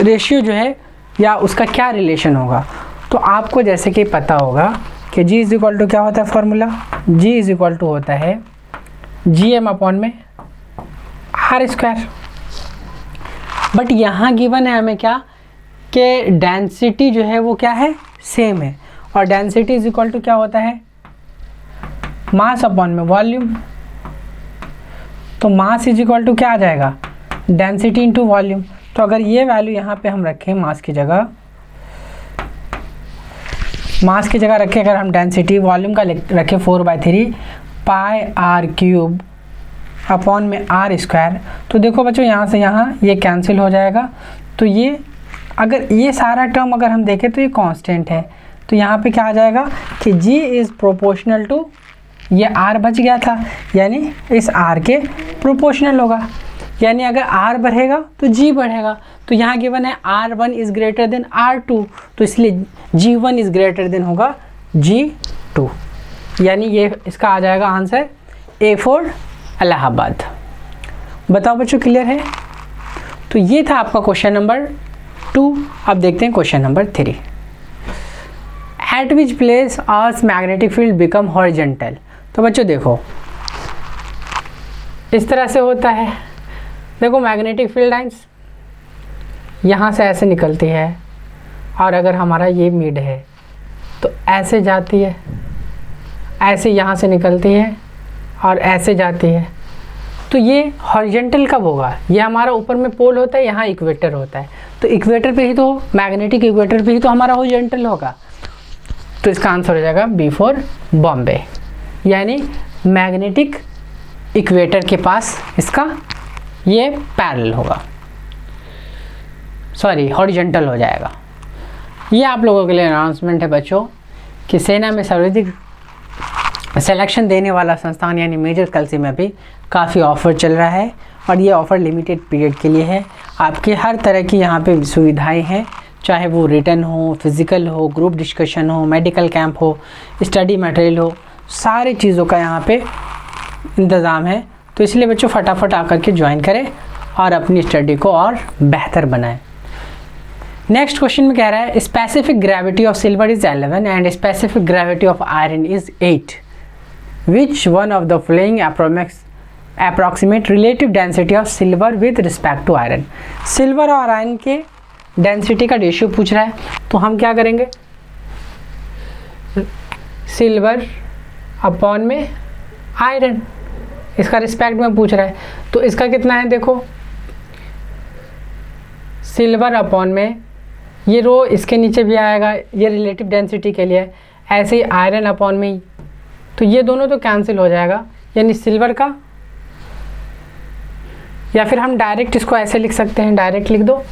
रेशियो जो है या उसका क्या रिलेशन होगा, तो आपको जैसे कि पता होगा कि G इज इक्वल टू क्या होता है formula, G is equal to होता है GM अपॉन में R स्क्वायर। बट यहाँ गिवन है हमें क्या कि डेंसिटी जो है वो क्या है, सेम है, और डेंसिटी इज इक्वल टू क्या होता है, मास अपॉन में वॉल्यूम। तो मास इज इक्वल टू क्या आ जाएगा, डेंसिटी इनटू वॉल्यूम। तो अगर ये वैल्यू यहाँ पे हम रखें मास की जगह, मास की जगह रखें अगर हम डेंसिटी, वॉल्यूम का रखें 4/3 पाई आर क्यूब अपॉन में आर स्क्वायर। तो देखो बच्चों यहाँ से यहाँ ये कैंसिल हो जाएगा। तो ये अगर ये सारा टर्म अगर हम देखें तो ये कांस्टेंट है, तो यहाँ पे क्या आ जाएगा कि G इज़ प्रोपोर्शनल टू, ये R बच गया था यानी इस R के प्रोपोर्शनल होगा, यानी अगर R बढ़ेगा तो G बढ़ेगा। तो यहाँ गिवन है R1 is greater than R2, तो इसलिए G1 इज़ ग्रेटर देन होगा G2, यानी ये इसका आ जाएगा आंसर A4 इलाहाबाद। बताओ बच्चों क्लियर है। तो ये था आपका क्वेश्चन नंबर 2। अब देखते हैं question number 3। Eight which place earth magnetic field become horizontal. तो बच्चों देखो इस तरह से होता है, देखो मैग्नेटिक फील्ड लाइंस यहाँ से ऐसे निकलती है, और अगर हमारा ये मिड है तो ऐसे जाती है, ऐसे यहाँ से निकलती है और ऐसे जाती है। तो ये हॉरिजेंटल कब होगा, ये हमारा ऊपर में पोल होता है, यहाँ इक्वेटर होता है, तो इक्वेटर पे ही तो, मैग्नेटिक इक्वेटर पे ही तो हमारा हॉरिजेंटल होगा। तो इसका आंसर हो जाएगा B4 बॉम्बे, यानी मैग्नेटिक इक्वेटर के पास इसका ये पैरेलल होगा, सॉरी हॉरिजेंटल हो जाएगा। ये आप लोगों के लिए अनाउंसमेंट है बच्चों कि सेना में सर्वाधिक सिलेक्शन देने वाला संस्थान यानी मेजर कलसी में भी काफ़ी ऑफ़र चल रहा है, और ये ऑफ़र लिमिटेड पीरियड के लिए है। आपके हर तरह की यहाँ पे सुविधाएं हैं, चाहे वो रिटर्न हो, फिज़िकल हो, ग्रुप डिस्कशन हो, मेडिकल कैंप हो, स्टडी मटेरियल हो, सारी चीज़ों का यहाँ पे इंतज़ाम है। तो इसलिए बच्चों फटाफट आकर के ज्वाइन करें और अपनी स्टडी को और बेहतर बनाएं। नेक्स्ट क्वेश्चन में कह रहा है specific gravity of silver is 11 and specific gravity of iron is 8। Which one of the following approximate relative density of silver with respect to iron. Silver और आयरन के डेंसिटी का रेशियो पूछ रहा है, तो हम क्या करेंगे, सिल्वर अपॉन में आयरन, इसका रिस्पेक्ट में पूछ रहा है, तो इसका कितना है देखो, सिल्वर अपॉन में ये रो इसके नीचे भी आएगा, ये रिलेटिव डेंसिटी के लिए, ऐसे ही आयरन अपॉन में, तो ये दोनों तो कैंसिल हो जाएगा, यानी सिल्वर का, या फिर हम डायरेक्ट इसको ऐसे लिख सकते हैं, डायरेक्ट लिख दो,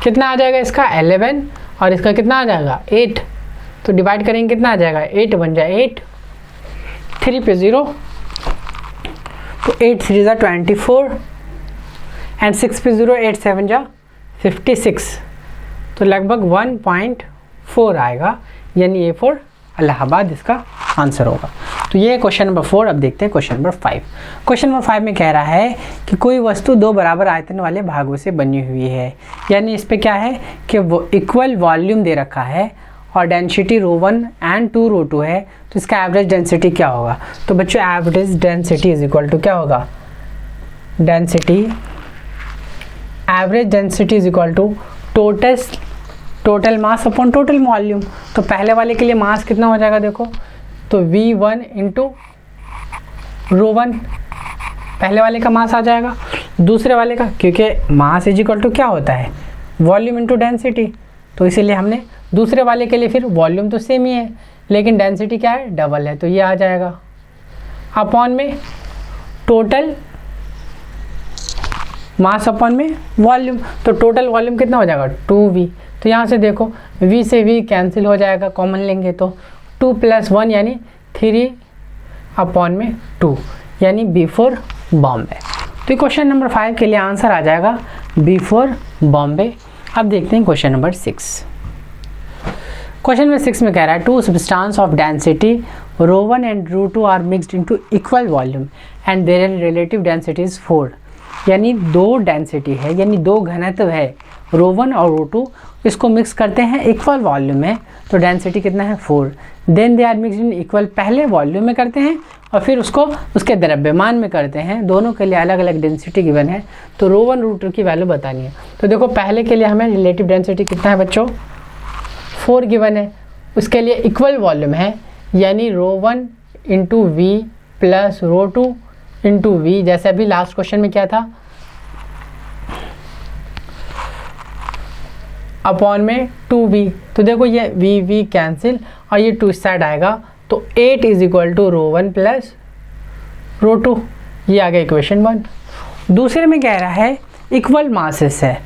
कितना आ जाएगा इसका 11 और इसका कितना आ जाएगा 8, तो डिवाइड करेंगे कितना आ जाएगा 8 बन जाए 8, 3 पे 0, तो 8 3 जा 24 एंड 6 पे 0, 8 7 जा 56, तो लगभग 1.4 आएगा, यानी A4 इलाहाबाद इसका आंसर होगा। तो ये है क्वेश्चन नंबर 4। अब देखते हैं क्वेश्चन नंबर 5। क्वेश्चन नंबर 5 में कह रहा है कि कोई वस्तु दो बराबर आयतन वाले भागों से बनी हुई है, यानी इस पे क्या है कि वो इक्वल वॉल्यूम दे रखा है और डेंसिटी ρ1 एंड 2 ρ2 है, तो इसका एवरेज डेंसिटी क्या होगा। तो बच्चों average density is equal to क्या होगा, density, average density is equal to total mass upon total volume. तो पहले वाले के लिए मास कितना हो जाएगा देखो, तो V1 इंटू ρ1 पहले वाले का मास आ जाएगा, दूसरे वाले का, क्योंकि मास इज इक्वल टू क्या होता है, वॉल्यूम इंटू डेंसिटी, तो इसीलिए हमने दूसरे वाले के लिए फिर वॉल्यूम तो सेम ही है लेकिन डेंसिटी क्या है, डबल है, तो ये आ जाएगा अपॉन में टोटल मास अपॉन में वॉल्यूम। तो टोटल वॉल्यूम कितना हो जाएगा 2V। तो यहाँ से देखो V से V कैंसिल हो जाएगा, कॉमन लेंगे तो 2 + 1 यानी 3 अपॉन में 2 यानी B4 बॉम्बे। तो क्वेश्चन नंबर 5 के लिए आंसर आ जाएगा B4 बॉम्बे। अब देखते हैं क्वेश्चन नंबर 6। क्वेश्चन नंबर 6 में कह रहा है two substance of density ρ1 and ρ2 are mixed into equal volume and their relative density is 4। यानी दो डेंसिटी है, यानी दो घनत्व है ρ1 और ρ2, इसको मिक्स करते हैं इक्वल वॉल्यूम में, तो डेंसिटी कितना है 4। Then they are mixed in equal, पहले वॉल्यूम में करते हैं और फिर उसको उसके द्रव्यमान में करते हैं, दोनों के लिए अलग अलग डेंसिटी गिवन है, तो ρ1 ρ2 की वैल्यू बतानी है। तो देखो पहले के लिए हमें रिलेटिव डेंसिटी कितना है बच्चों 4 गिवन है, उसके लिए इक्वल वॉल्यूम है यानी ρ1 into V plus ρ2 into V, जैसे अभी लास्ट क्वेश्चन में क्या था अपॉन में 2V। तो देखो ये V कैंसिल और ये 2 इस साइड आएगा, तो 8 इज इक्वल टू ρ1 प्लस ρ2, ये आ गया इक्वेशन 1। दूसरे में कह रहा है इक्वल मासेस है,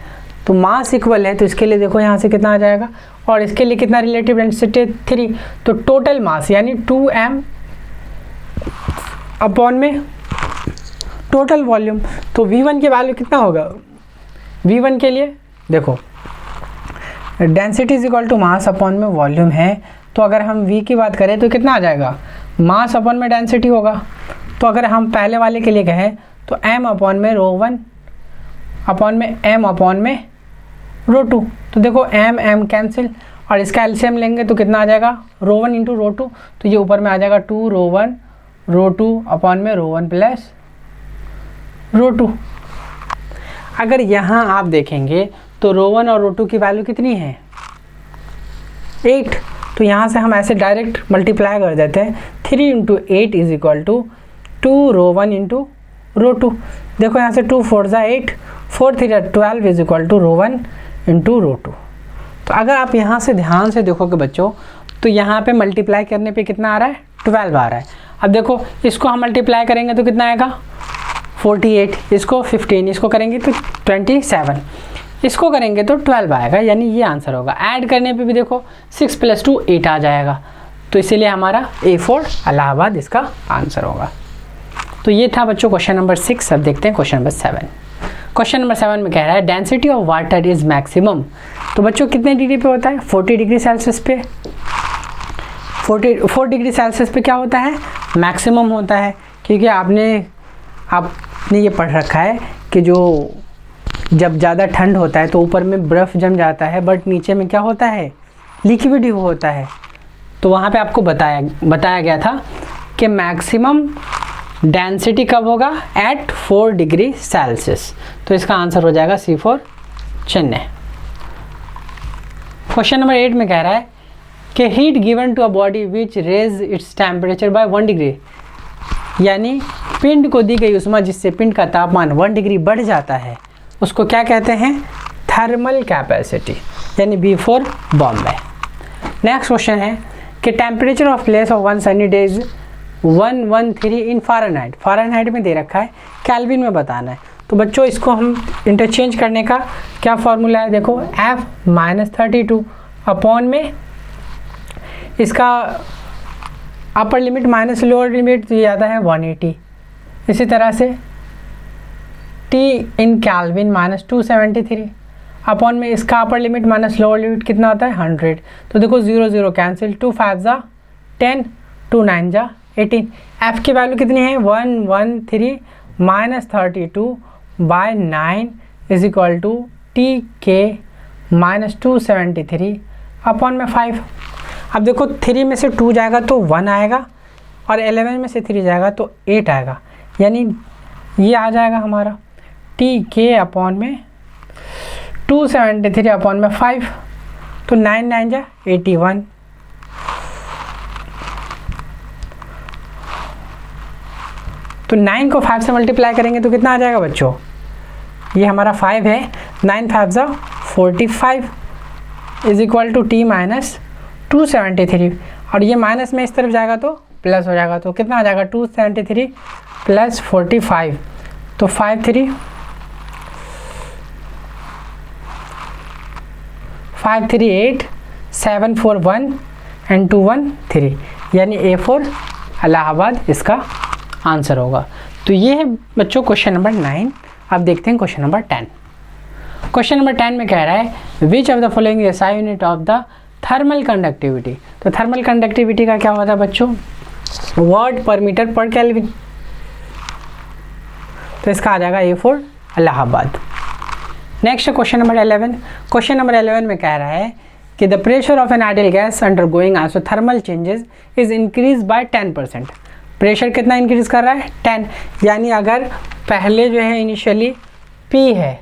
तो मास इक्वल है तो इसके लिए देखो यहाँ से कितना आ जाएगा, और इसके लिए कितना रिलेटिव डेंसिटी 3, तो टोटल मास यानी 2m अपॉन में टोटल वॉल्यूम। तो V1 की वैल्यू कितना होगा, V1 के लिए देखो density is equal to mass upon में वॉल्यूम है, तो अगर हम V की बात करें तो कितना आ जाएगा, मास अपॉन में डेंसिटी होगा। तो अगर हम पहले वाले के लिए कहें तो m अपॉन में ρ1 अपॉन में m अपॉन में ρ2, तो देखो m कैंसिल और इसका एलसीएम लेंगे तो कितना आ जाएगा ρ1 इंटू ρ2, तो ये ऊपर में आ जाएगा 2 ρ1 ρ2 अपॉन में ρ1 प्लस ρ2। अगर यहाँ आप देखेंगे तो ρ1 और ρ2 की वैल्यू कितनी है 8, तो यहाँ से हम ऐसे डायरेक्ट मल्टीप्लाई कर देते हैं, 3 into 8 is equal to 2 ρ1 into ρ2। देखो यहाँ से 2 4 ज़ा 8, 4 3 12 इज इक्वल टू ρ1 इंटू ρ2। तो अगर आप यहाँ से ध्यान से देखोगे बच्चों तो यहाँ पे मल्टीप्लाई करने पे कितना आ रहा है 12 आ रहा है। अब देखो इसको हम मल्टीप्लाई करेंगे तो कितना आएगा 48, इसको 15, इसको करेंगे तो 27, इसको करेंगे तो 12 आएगा, यानी ये आंसर होगा। ऐड करने पे भी देखो 6 + 2 8 आ जाएगा, तो इसीलिए हमारा A4 इलाहाबाद इसका आंसर होगा। तो ये था बच्चों क्वेश्चन नंबर 6। अब देखते हैं क्वेश्चन नंबर 7। क्वेश्चन नंबर 7 में कह रहा है density of water is maximum. तो बच्चों कितने डिग्री पे होता है 40 डिग्री सेल्सियस पे, 4 डिग्री सेल्सियस पे क्या होता है मैक्सिमम होता है, क्योंकि आपने ये पढ़ रखा है कि जो जब ज़्यादा ठंड होता है तो ऊपर में बर्फ़ जम जाता है, बट नीचे में क्या होता है लिक्विड ही होता है। तो वहाँ पे आपको बताया गया था कि मैक्सिमम डेंसिटी कब होगा एट 4 डिग्री सेल्सियस। तो इसका आंसर हो जाएगा C4 चेन्नई। क्वेश्चन नंबर 8 में कह रहा है कि heat given to a body which raise its temperature by 1 degree, यानी पिंड को दी गई उष्मा जिससे पिंड का तापमान 1 डिग्री बढ़ जाता है, उसको क्या कहते हैं थर्मल कैपेसिटी, यानी B4 बॉम्बे। नेक्स्ट क्वेश्चन है कि temperature of place of 1 Sunny days 113 in Fahrenheit, Fahrenheit में दे रखा है, केल्विन में बताना है। तो बच्चों इसको हम इंटरचेंज करने का क्या फॉर्मूला है, देखो F-32 अपॉन में इसका upper limit minus lower limit तो ये आता है 180, इसी तरह से T इन केल्विन -273 अपॉन में इसका upper limit minus lower limit कितना होता है 100। तो देखो 0 0 कैंसिल, 2 5 ज़ा 10, 2 9 ज़ा 18। F की वैल्यू कितनी है 113 -32 by 9 is equal to TK -273 upon में 5। अब देखो 3 में से 2 जाएगा तो 1 आएगा और 11 में से 3 जाएगा तो 8 आएगा, यानी ये आ जाएगा हमारा TK अपॉन में 273 अपॉन में 5। तो 9 9 जा 81, तो 9 को 5 से मल्टीप्लाई करेंगे तो कितना आ जाएगा बच्चों, ये हमारा 5 है, 9 5 जा 45 is equal to t minus 273, और ये माइनस में इस तरफ जाएगा तो प्लस हो जाएगा, तो कितना आ जाएगा 273 प्लस 45, तो 5 3 8 7 4 1 एंड 2 1 3, यानी A4 इलाहाबाद इसका आंसर होगा। तो ये है बच्चों क्वेश्चन नंबर 9। अब देखते हैं क्वेश्चन नंबर 10। क्वेश्चन नंबर 10 में कह रहा है विच of the following is SI unit of the thermal conductivity. तो थर्मल कंडक्टिविटी का क्या होता है बच्चों, वाट पर मीटर पर केल्विन, तो इसका आ जाएगा A4 Allahabad. Next question number 11। Question number 11 में कह रहा है कि the pressure of an ideal gas undergoing isothermal changes is increase by 10%। Pressure कितना इंक्रीज कर रहा है, 10, यानी अगर पहले जो है इनिशियली P है,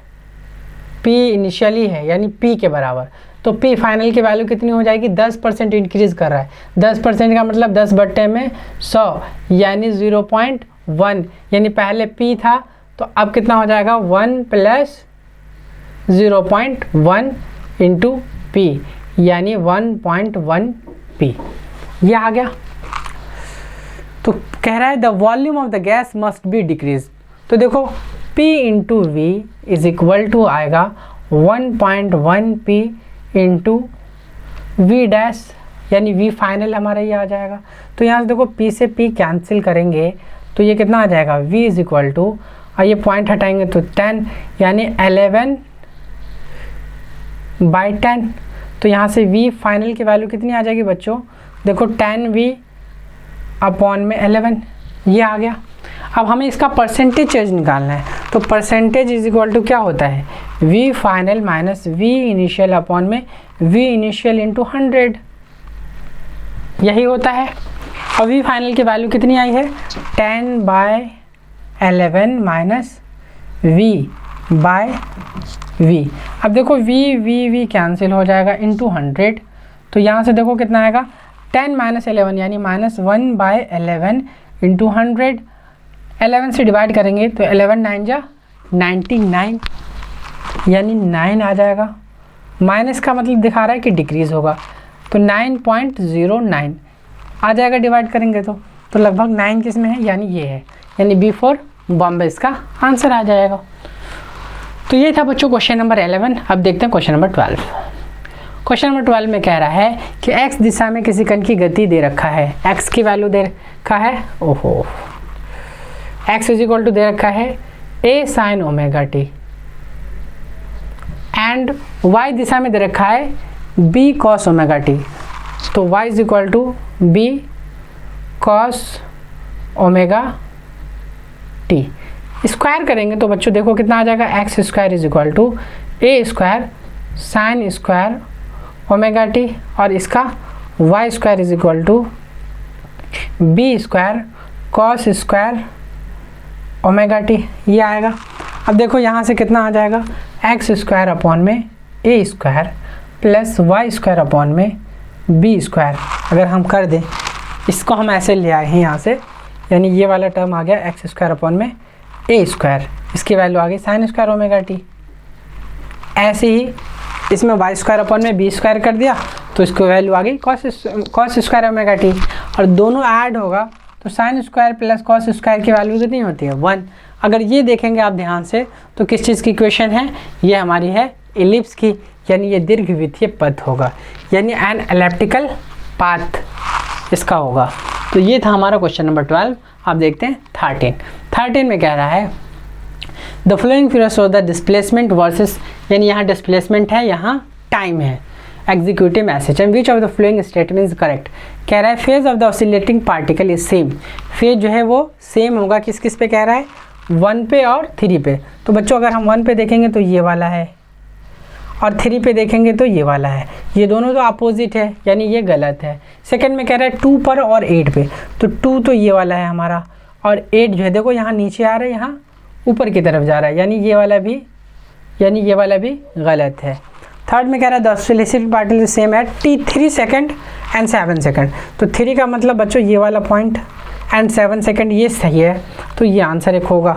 P इनिशियली है यानी P के बराबर, तो P फाइनल की वैल्यू कितनी हो जाएगी, 10% इंक्रीज कर रहा है। 10% का मतलब 10 बट्टे में 100 यानी 0.1, यानी पहले P था तो अब कितना हो जाएगा 1 प्लस 0.1 इंटू P, यानी 1.1 P, ये आ गया। तो कह रहा है the volume of the gas must be decrease, तो देखो P into V is equal to आएगा 1.1 P इंटू वी डैश, यानी V फाइनल हमारा ये आ जाएगा। तो यहाँ से देखो P से P कैंसिल करेंगे तो ये कितना आ जाएगा, V इज इक्वल टू, और ये पॉइंट हटाएंगे तो 10, यानी 11/10। तो यहाँ से V फाइनल की वैल्यू कितनी आ जाएगी बच्चों, देखो 10V अपॉन में 11, ये आ गया। अब हमें इसका परसेंटेज चेंज निकालना है, तो परसेंटेज इज इक्वल टू क्या होता है, V final minus V initial upon में V इनिशियल इंटू 100, यही होता है। और V फाइनल की वैल्यू कितनी आई है, 10/11 माइनस V/V। अब देखो V कैंसिल हो जाएगा इंटू 100, तो यहाँ से देखो कितना आएगा 10 माइनस 11 यानी माइनस 1/11 इंटू 100, 11 से डिवाइड करेंगे तो 11 9 जा 99, यानी 9 आ जाएगा। माइनस का मतलब दिखा रहा है कि डिक्रीज़ होगा, तो 9.09 आ जाएगा डिवाइड करेंगे तो लगभग 9 किस में है, यानी ये है, यानी B4 बॉम्बे इसका आंसर आ जाएगा। तो ये था बच्चों क्वेश्चन नंबर 11। अब देखते हैं क्वेश्चन नंबर 12। क्वेश्चन नंबर 12 में कह रहा है कि x दिशा में किसी कण की गति दे रखा है, x की वैल्यू दे रखा है, ओहो, x इज इक्वल टू दे रखा है a sin omega t, and y दिशा में दे रखा है b cos ओमेगा t, तो y is equal to b cos omega t। Square करेंगे तो बच्चों देखो कितना आ जाएगा, X square is equal to a square sine square omega T, और इसका y square is equal to b square cos square omega T, ये आएगा। अब देखो यहाँ से कितना आ जाएगा, एक्स स्क्वायर अपॉन में a square plus y square upon में b स्क्वायर। अगर हम कर दें इसको, हम ऐसे ले आए हैं यहाँ से, यानी ये वाला टर्म आ गया एक्स स्क्वायर अपॉन में a स्क्वायर, इसकी वैल्यू आ गई साइन स्क्वायर ओमेगा टी। ऐसे ही इसमें y स्क्वायर अपॉन में b स्क्वायर कर दिया तो इसकी वैल्यू आ गई कॉस स्क्वायर ओमेगा टी, और दोनों ऐड होगा तो sine square plus cos square की वैल्यू कितनी होती है, 1। अगर ये देखेंगे आप ध्यान से तो किस चीज़ की इक्वेशन है, ये हमारी है इलिप्स की, यानी ये दीर्घवृत्तीय पथ होगा, यानी एन एलिप्टिकल पाथ इसका होगा। तो ये था हमारा क्वेश्चन नंबर 12। आप देखते हैं 13 में कह रहा है the flowing figure show the displacement versus, यानी यहाँ डिस्प्लेसमेंट है, यहाँ टाइम है, executive message and which of the flowing statement is correct. कह रहा है phase of the oscillating particle is same, phase जो है वो सेम होगा, किस किस पे कह रहा है, 1 पे और 3 पे। तो बच्चों अगर हम 1 पे देखेंगे तो ये वाला है, और 3 पे देखेंगे तो ये वाला है, ये दोनों तो अपोजिट है, यानी ये गलत है। सेकंड में कह रहा है 2 पर और 8 पे, तो 2 तो ये वाला है हमारा, और 8 जो है देखो यहाँ नीचे आ रहा है, यहाँ ऊपर की तरफ जा रहा है, यानी ये वाला भी गलत है। थर्ड में कह रहा है the oscillating particle is same at t3 second and 7 second. तो 3 का मतलब बच्चों ये वाला पॉइंट एंड 7 सेकंड ये सही है, तो ये आंसर एक होगा।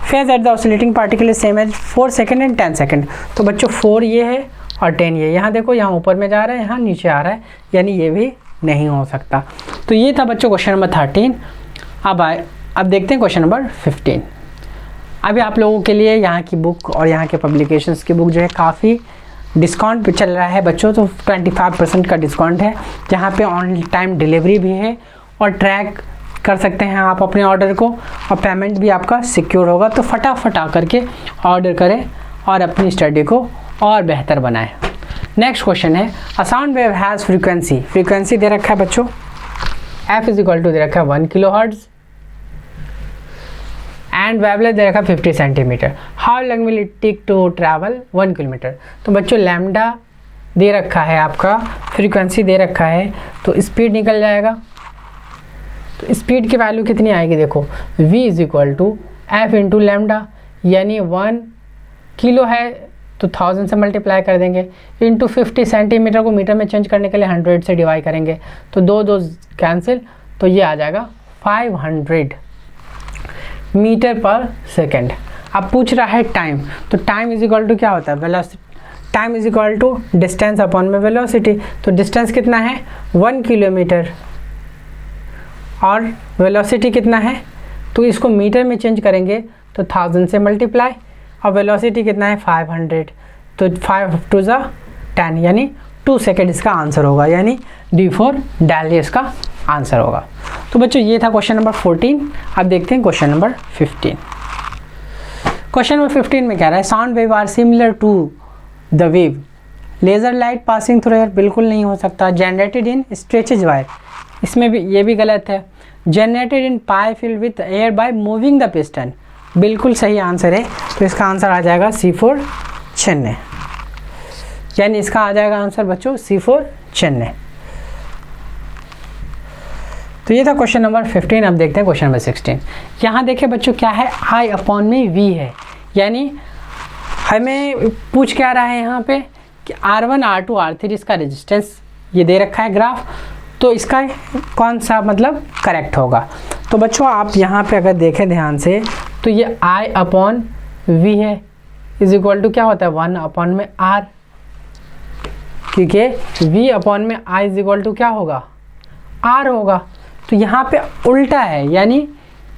Phase at the oscillating particle is same as 4 second and 10 second. तो बच्चों 4 ये है और 10 ये, यहाँ देखो यहाँ ऊपर में जा रहा है, यहाँ नीचे आ रहा है, यानी ये भी नहीं हो सकता। तो ये था बच्चों क्वेश्चन नंबर 13। अब देखते हैं क्वेश्चन नंबर 15। अभी आप लोगों के लिए यहाँ की बुक और यहाँ के पब्लिकेशंस की बुक जो है काफ़ी डिस्काउंट पे चल रहा है बच्चों। तो 25% का डिस्काउंट है, जहाँ पे ऑन टाइम डिलीवरी भी है और ट्रैक कर सकते हैं आप अपने ऑर्डर को, और पेमेंट भी आपका सिक्योर होगा। तो फटाफट आकर के ऑर्डर करें और अपनी स्टडी को और बेहतर बनाएं। नेक्स्ट क्वेश्चन है a sound wave has frequency. Frequency दे रखा है बच्चों, f इज इक्वल टू दे रखा है 1 किलोहर्ट्ज़ एंड वेवलेंथ दे रखा है 50 centimetre. How long will it take to travel 1 kilometre. तो बच्चों लैम्डा दे रखा है आपका, फ्रीक्वेंसी दे रखा है, तो स्पीड निकल जाएगा। तो स्पीड की वैल्यू कितनी आएगी देखो, v is equal to F into lambda, यानी 1 किलो है तो 1000 से मल्टीप्लाई कर देंगे, इंटू 50 सेंटीमीटर को मीटर में चेंज करने के लिए 100 से डिवाइड करेंगे, तो 2 कैंसिल, तो ये आ जाएगा 500 मीटर पर सेकेंड। अब पूछ रहा है टाइम, तो टाइम इज इक्वल टू क्या होता है, velocity. Time is equal to distance upon में वेलोसिटी। तो डिस्टेंस कितना है 1 किलोमीटर और वेलोसिटी कितना है, तो इसको मीटर में चेंज करेंगे तो 1000 से मल्टीप्लाई, और वेलोसिटी कितना है 500, तो 5 टू ज़ा 10, यानी 2 सेकेंड इसका आंसर होगा, यानी D4 डेल्ही इसका आंसर होगा। तो बच्चों ये था क्वेश्चन नंबर 14। अब देखते हैं क्वेश्चन नंबर 15। क्वेश्चन नंबर 15 में कह रहा है sound wave are similar to the wave laser light passing through air. बिल्कुल नहीं हो सकता। जनरेटेड इन स्ट्रेचेज वायर, इसमें भी ये भी गलत है। Generated in pipe filled with air by moving the piston, बिल्कुल सही आंसर है। तो इसका आंसर आ जाएगा C4 चेन्नई, यानी इसका आ जाएगा आंसर बच्चों C4 चेन्नई। तो ये था क्वेश्चन नंबर 15। अब देखते हैं क्वेश्चन नंबर 16। यहाँ देखिए बच्चों क्या है, I अपॉन में V है, यानी हमें पूछ क्या रहा है यहाँ पे कि R1 R2 R3 इसका रेजिस्टेंस ये दे रखा है ग्राफ, तो इसका कौन सा मतलब करेक्ट होगा। तो बच्चों आप यहाँ पे अगर देखें ध्यान से, तो ये I अपॉन V है इज इक्वल टू क्या होता है 1 अपॉन में R, क्योंकि V अपॉन में I इज इक्वल टू क्या होगा R होगा। तो यहाँ पे उल्टा है, यानी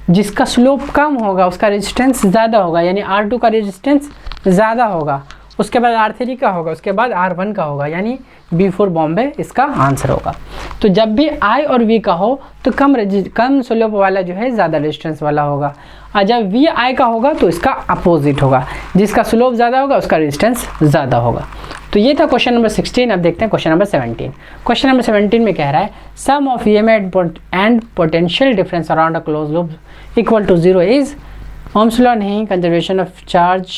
जिसका स्लोप कम होगा उसका रेजिस्टेंस ज़्यादा होगा, यानी R2 का रेजिस्टेंस ज़्यादा होगा, उसके बाद R3 का होगा, उसके बाद R1 का होगा, यानी B4 बॉम्बे इसका आंसर होगा। तो जब भी I और V का हो तो कम स्लोप वाला जो है ज़्यादा रेजिस्टेंस वाला होगा, और जब V I का होगा तो इसका अपोजिट होगा, जिसका स्लोप ज़्यादा होगा उसका रेजिस्टेंस ज़्यादा होगा। तो ये था क्वेश्चन नंबर 16। अब देखते हैं क्वेश्चन नंबर 17। क्वेश्चन नंबर 17 में कह रहा है sum of EMF and potential difference around a close loop equal to 0 is. Ohm's law नहीं, conservation of charge,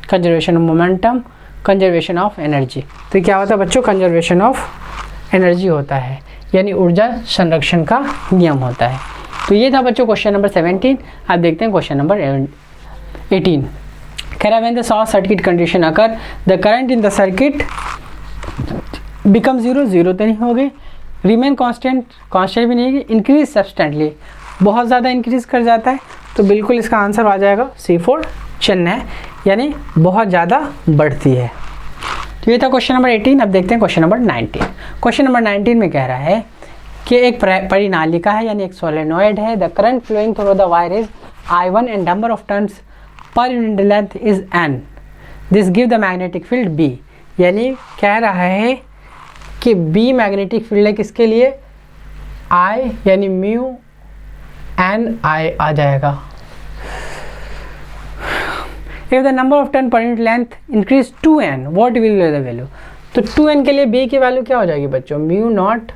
conservation of momentum, conservation of energy. तो क्या होता है बच्चों, कंजर्वेशन ऑफ एनर्जी होता है, यानी ऊर्जा संरक्षण का नियम होता है। तो ये था बच्चों क्वेश्चन नंबर 17। अब देखते हैं क्वेश्चन नंबर 18। कह रहा है when the short circuit condition occur the current in the circuit become 0, 0 तो नहीं होगी, रिमेन कांस्टेंट, कांस्टेंट भी नहीं है, इंक्रीज सब्सटेंटली, बहुत ज़्यादा इंक्रीज कर जाता है। तो बिल्कुल इसका आंसर आ जाएगा C4 चेन्नई, यानी बहुत ज़्यादा बढ़ती है। तो ये था क्वेश्चन नंबर 18। अब देखते हैं क्वेश्चन नंबर 19। क्वेश्चन नंबर 19 में कह रहा है कि एक परिनालिका है, यानी एक सोलेनॉइड है, the current flowing through the wire is I1 and number of turns per unit length is N, this give the magnetic field B। यानी कह रहा है कि B मैग्नेटिक फील्ड है किसके लिए, I, यानी म्यू N I आ जाएगा। If the number of turn per unit length increase 2n, what will be the value? तो 2n के लिए B की वैल्यू क्या हो जाएगी बच्चों, म्यू नॉट,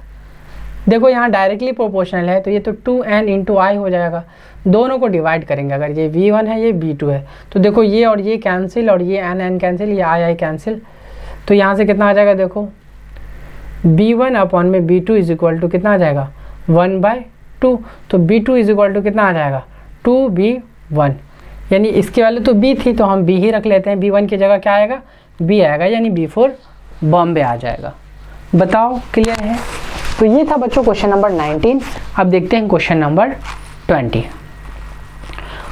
देखो यहाँ डायरेक्टली प्रोपोर्शनल है तो ये तो 2n इंटू I हो जाएगा। दोनों को डिवाइड करेंगे, अगर ये V1 है ये V2 है, तो देखो ये और ये कैंसिल, और ये n कैंसिल, ये I कैंसिल, तो यहाँ से कितना आ जाएगा देखो, B1 अपॉन में B2 इज इक्वल टू कितना आ जाएगा 1/2। तो B2 इज इक्वल टू कितना आ जाएगा 2B1, यानी इसकी वैल्यू तो B थी तो हम B ही रख लेते हैं, B1 की जगह क्या आएगा B आएगा, यानी B4 बॉम्बे आ जाएगा। बताओ क्लियर है? तो ये था बच्चों क्वेश्चन नंबर 19। अब देखते हैं क्वेश्चन नंबर 20।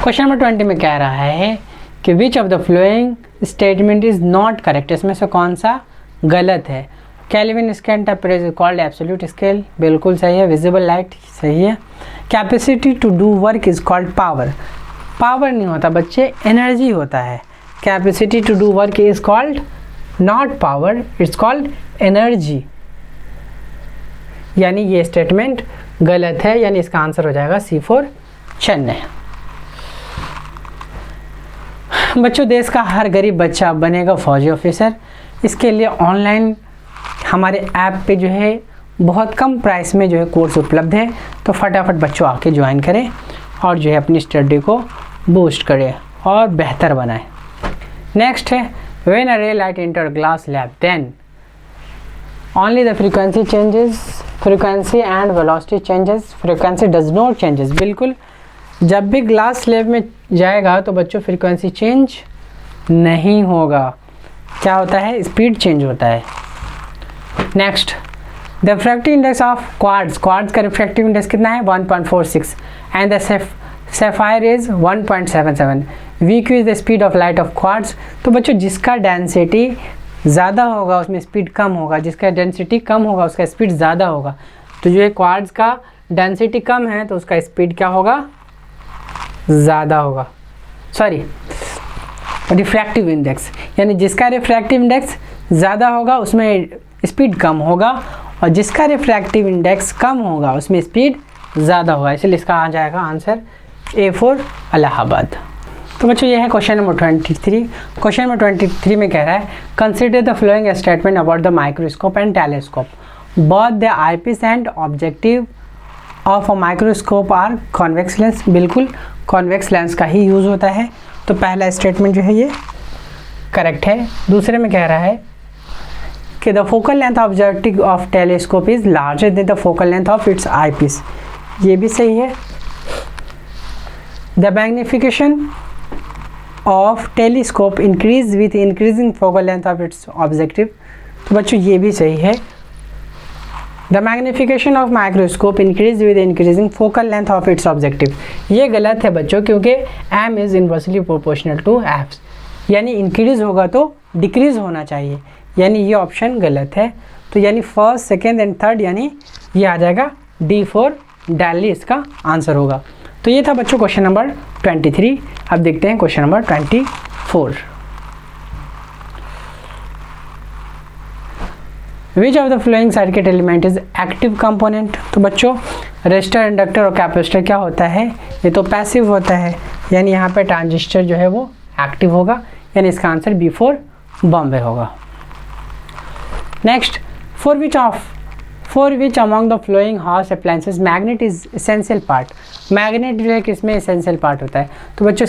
क्वेश्चन नंबर 20 में कह रहा है कि which of the flowing statement is not correct, इसमें से कौन सा गलत है? Kelvin scale temperature called absolute scale, बिल्कुल सही है। विजिबल लाइट, सही है। Capacity to do work is called power, power नहीं होता बच्चे, एनर्जी होता है। Capacity to do work is called not power, it's called energy, यानी ये स्टेटमेंट गलत है, यानी इसका आंसर हो जाएगा C4 चेन्नई। बच्चों देश का हर गरीब बच्चा बनेगा फौजी ऑफिसर, इसके लिए ऑनलाइन हमारे ऐप पे जो है बहुत कम प्राइस में जो है कोर्स उपलब्ध है, तो फटाफट बच्चों आके ज्वाइन करें और जो है अपनी स्टडी को बूस्ट करें और बेहतर बनाएं। नेक्स्ट है when a ray light enter glass lab then only the frequency changes, frequency and velocity changes, frequency does not changes. बिल्कुल, जब भी ग्लास लैब में जाएगा तो बच्चों फ्रीक्वेंसी चेंज नहीं होगा, क्या होता है? स्पीड चेंज होता है। Next, the refractive index of quartz, quartz का रिफ्रैक्टिव इंडेक्स कितना है? 1.46 and the sapphire is 1.77। VQ is the speed of light of quartz. तो बच्चों जिसका डेंसिटी ज़्यादा होगा उसमें स्पीड कम होगा, जिसका डेंसिटी कम होगा उसका स्पीड ज़्यादा होगा। तो जो है क्वार्ट्ज का डेंसिटी कम है तो उसका स्पीड क्या होगा? ज़्यादा होगा। सॉरी, रिफ्रैक्टिव इंडेक्स, यानी जिसका रिफ्रैक्टिव इंडेक्स ज़्यादा होगा उसमें स्पीड कम होगा, और जिसका रिफ्रैक्टिव इंडेक्स कम होगा उसमें स्पीड ज़्यादा होगा, इसलिए इसका आ जाएगा आंसर A4 इलाहाबाद। तो बच्चों ये है क्वेश्चन नंबर 23। क्वेश्चन नंबर 23 में कह रहा है consider the flowing statement about the microscope and telescope, both the eyepiece and objective of a microscope are convex lens. बिल्कुल कॉन्वेक्स लेंस का ही यूज़ होता है, तो पहला स्टेटमेंट जो है ये करेक्ट है। दूसरे में कह रहा है कि the focal length objective of telescope is larger than the focal length of its eyepiece, ये भी सही है। The magnification of telescope increase with increasing focal length of its objective, तो बच्चों ये भी सही है। The magnification of microscope increase with increasing focal length of its objective, ये गलत है बच्चों, क्योंकि m is inversely proportional to f, यानी इंक्रीज होगा तो डिक्रीज होना चाहिए, यानी ये ऑप्शन गलत है। तो यानी फर्स्ट, सेकेंड एंड थर्ड, यानी ये आ जाएगा D4 दिल्ली इसका आंसर होगा। तो ये था बच्चों क्वेश्चन नंबर 23। अब देखते हैं question number 24। Which of the flowing circuit element is active component, तो बच्चों रेजिस्टर, इंडक्टर और कैपेसिटर क्या होता है? ये तो पैसिव होता है, यानी यहाँ पे ट्रांजिस्टर जो है वो एक्टिव होगा, यानी इसका आंसर B4 बॉम्बे होगा। Next, for which among the flowing house appliances magnet is essential part, magnet जो है किसमें एसेंशियल पार्ट होता है? तो बच्चों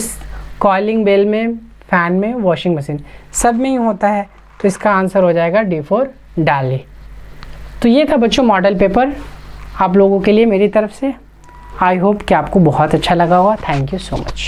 कॉलिंग बेल में, फैन में, वॉशिंग मशीन, सब में ही होता है, तो इसका आंसर हो जाएगा D4 दिल्ली। तो ये था बच्चों मॉडल पेपर आप लोगों के लिए मेरी तरफ से। आई होप कि आपको बहुत अच्छा लगा होगा। Thank you so much.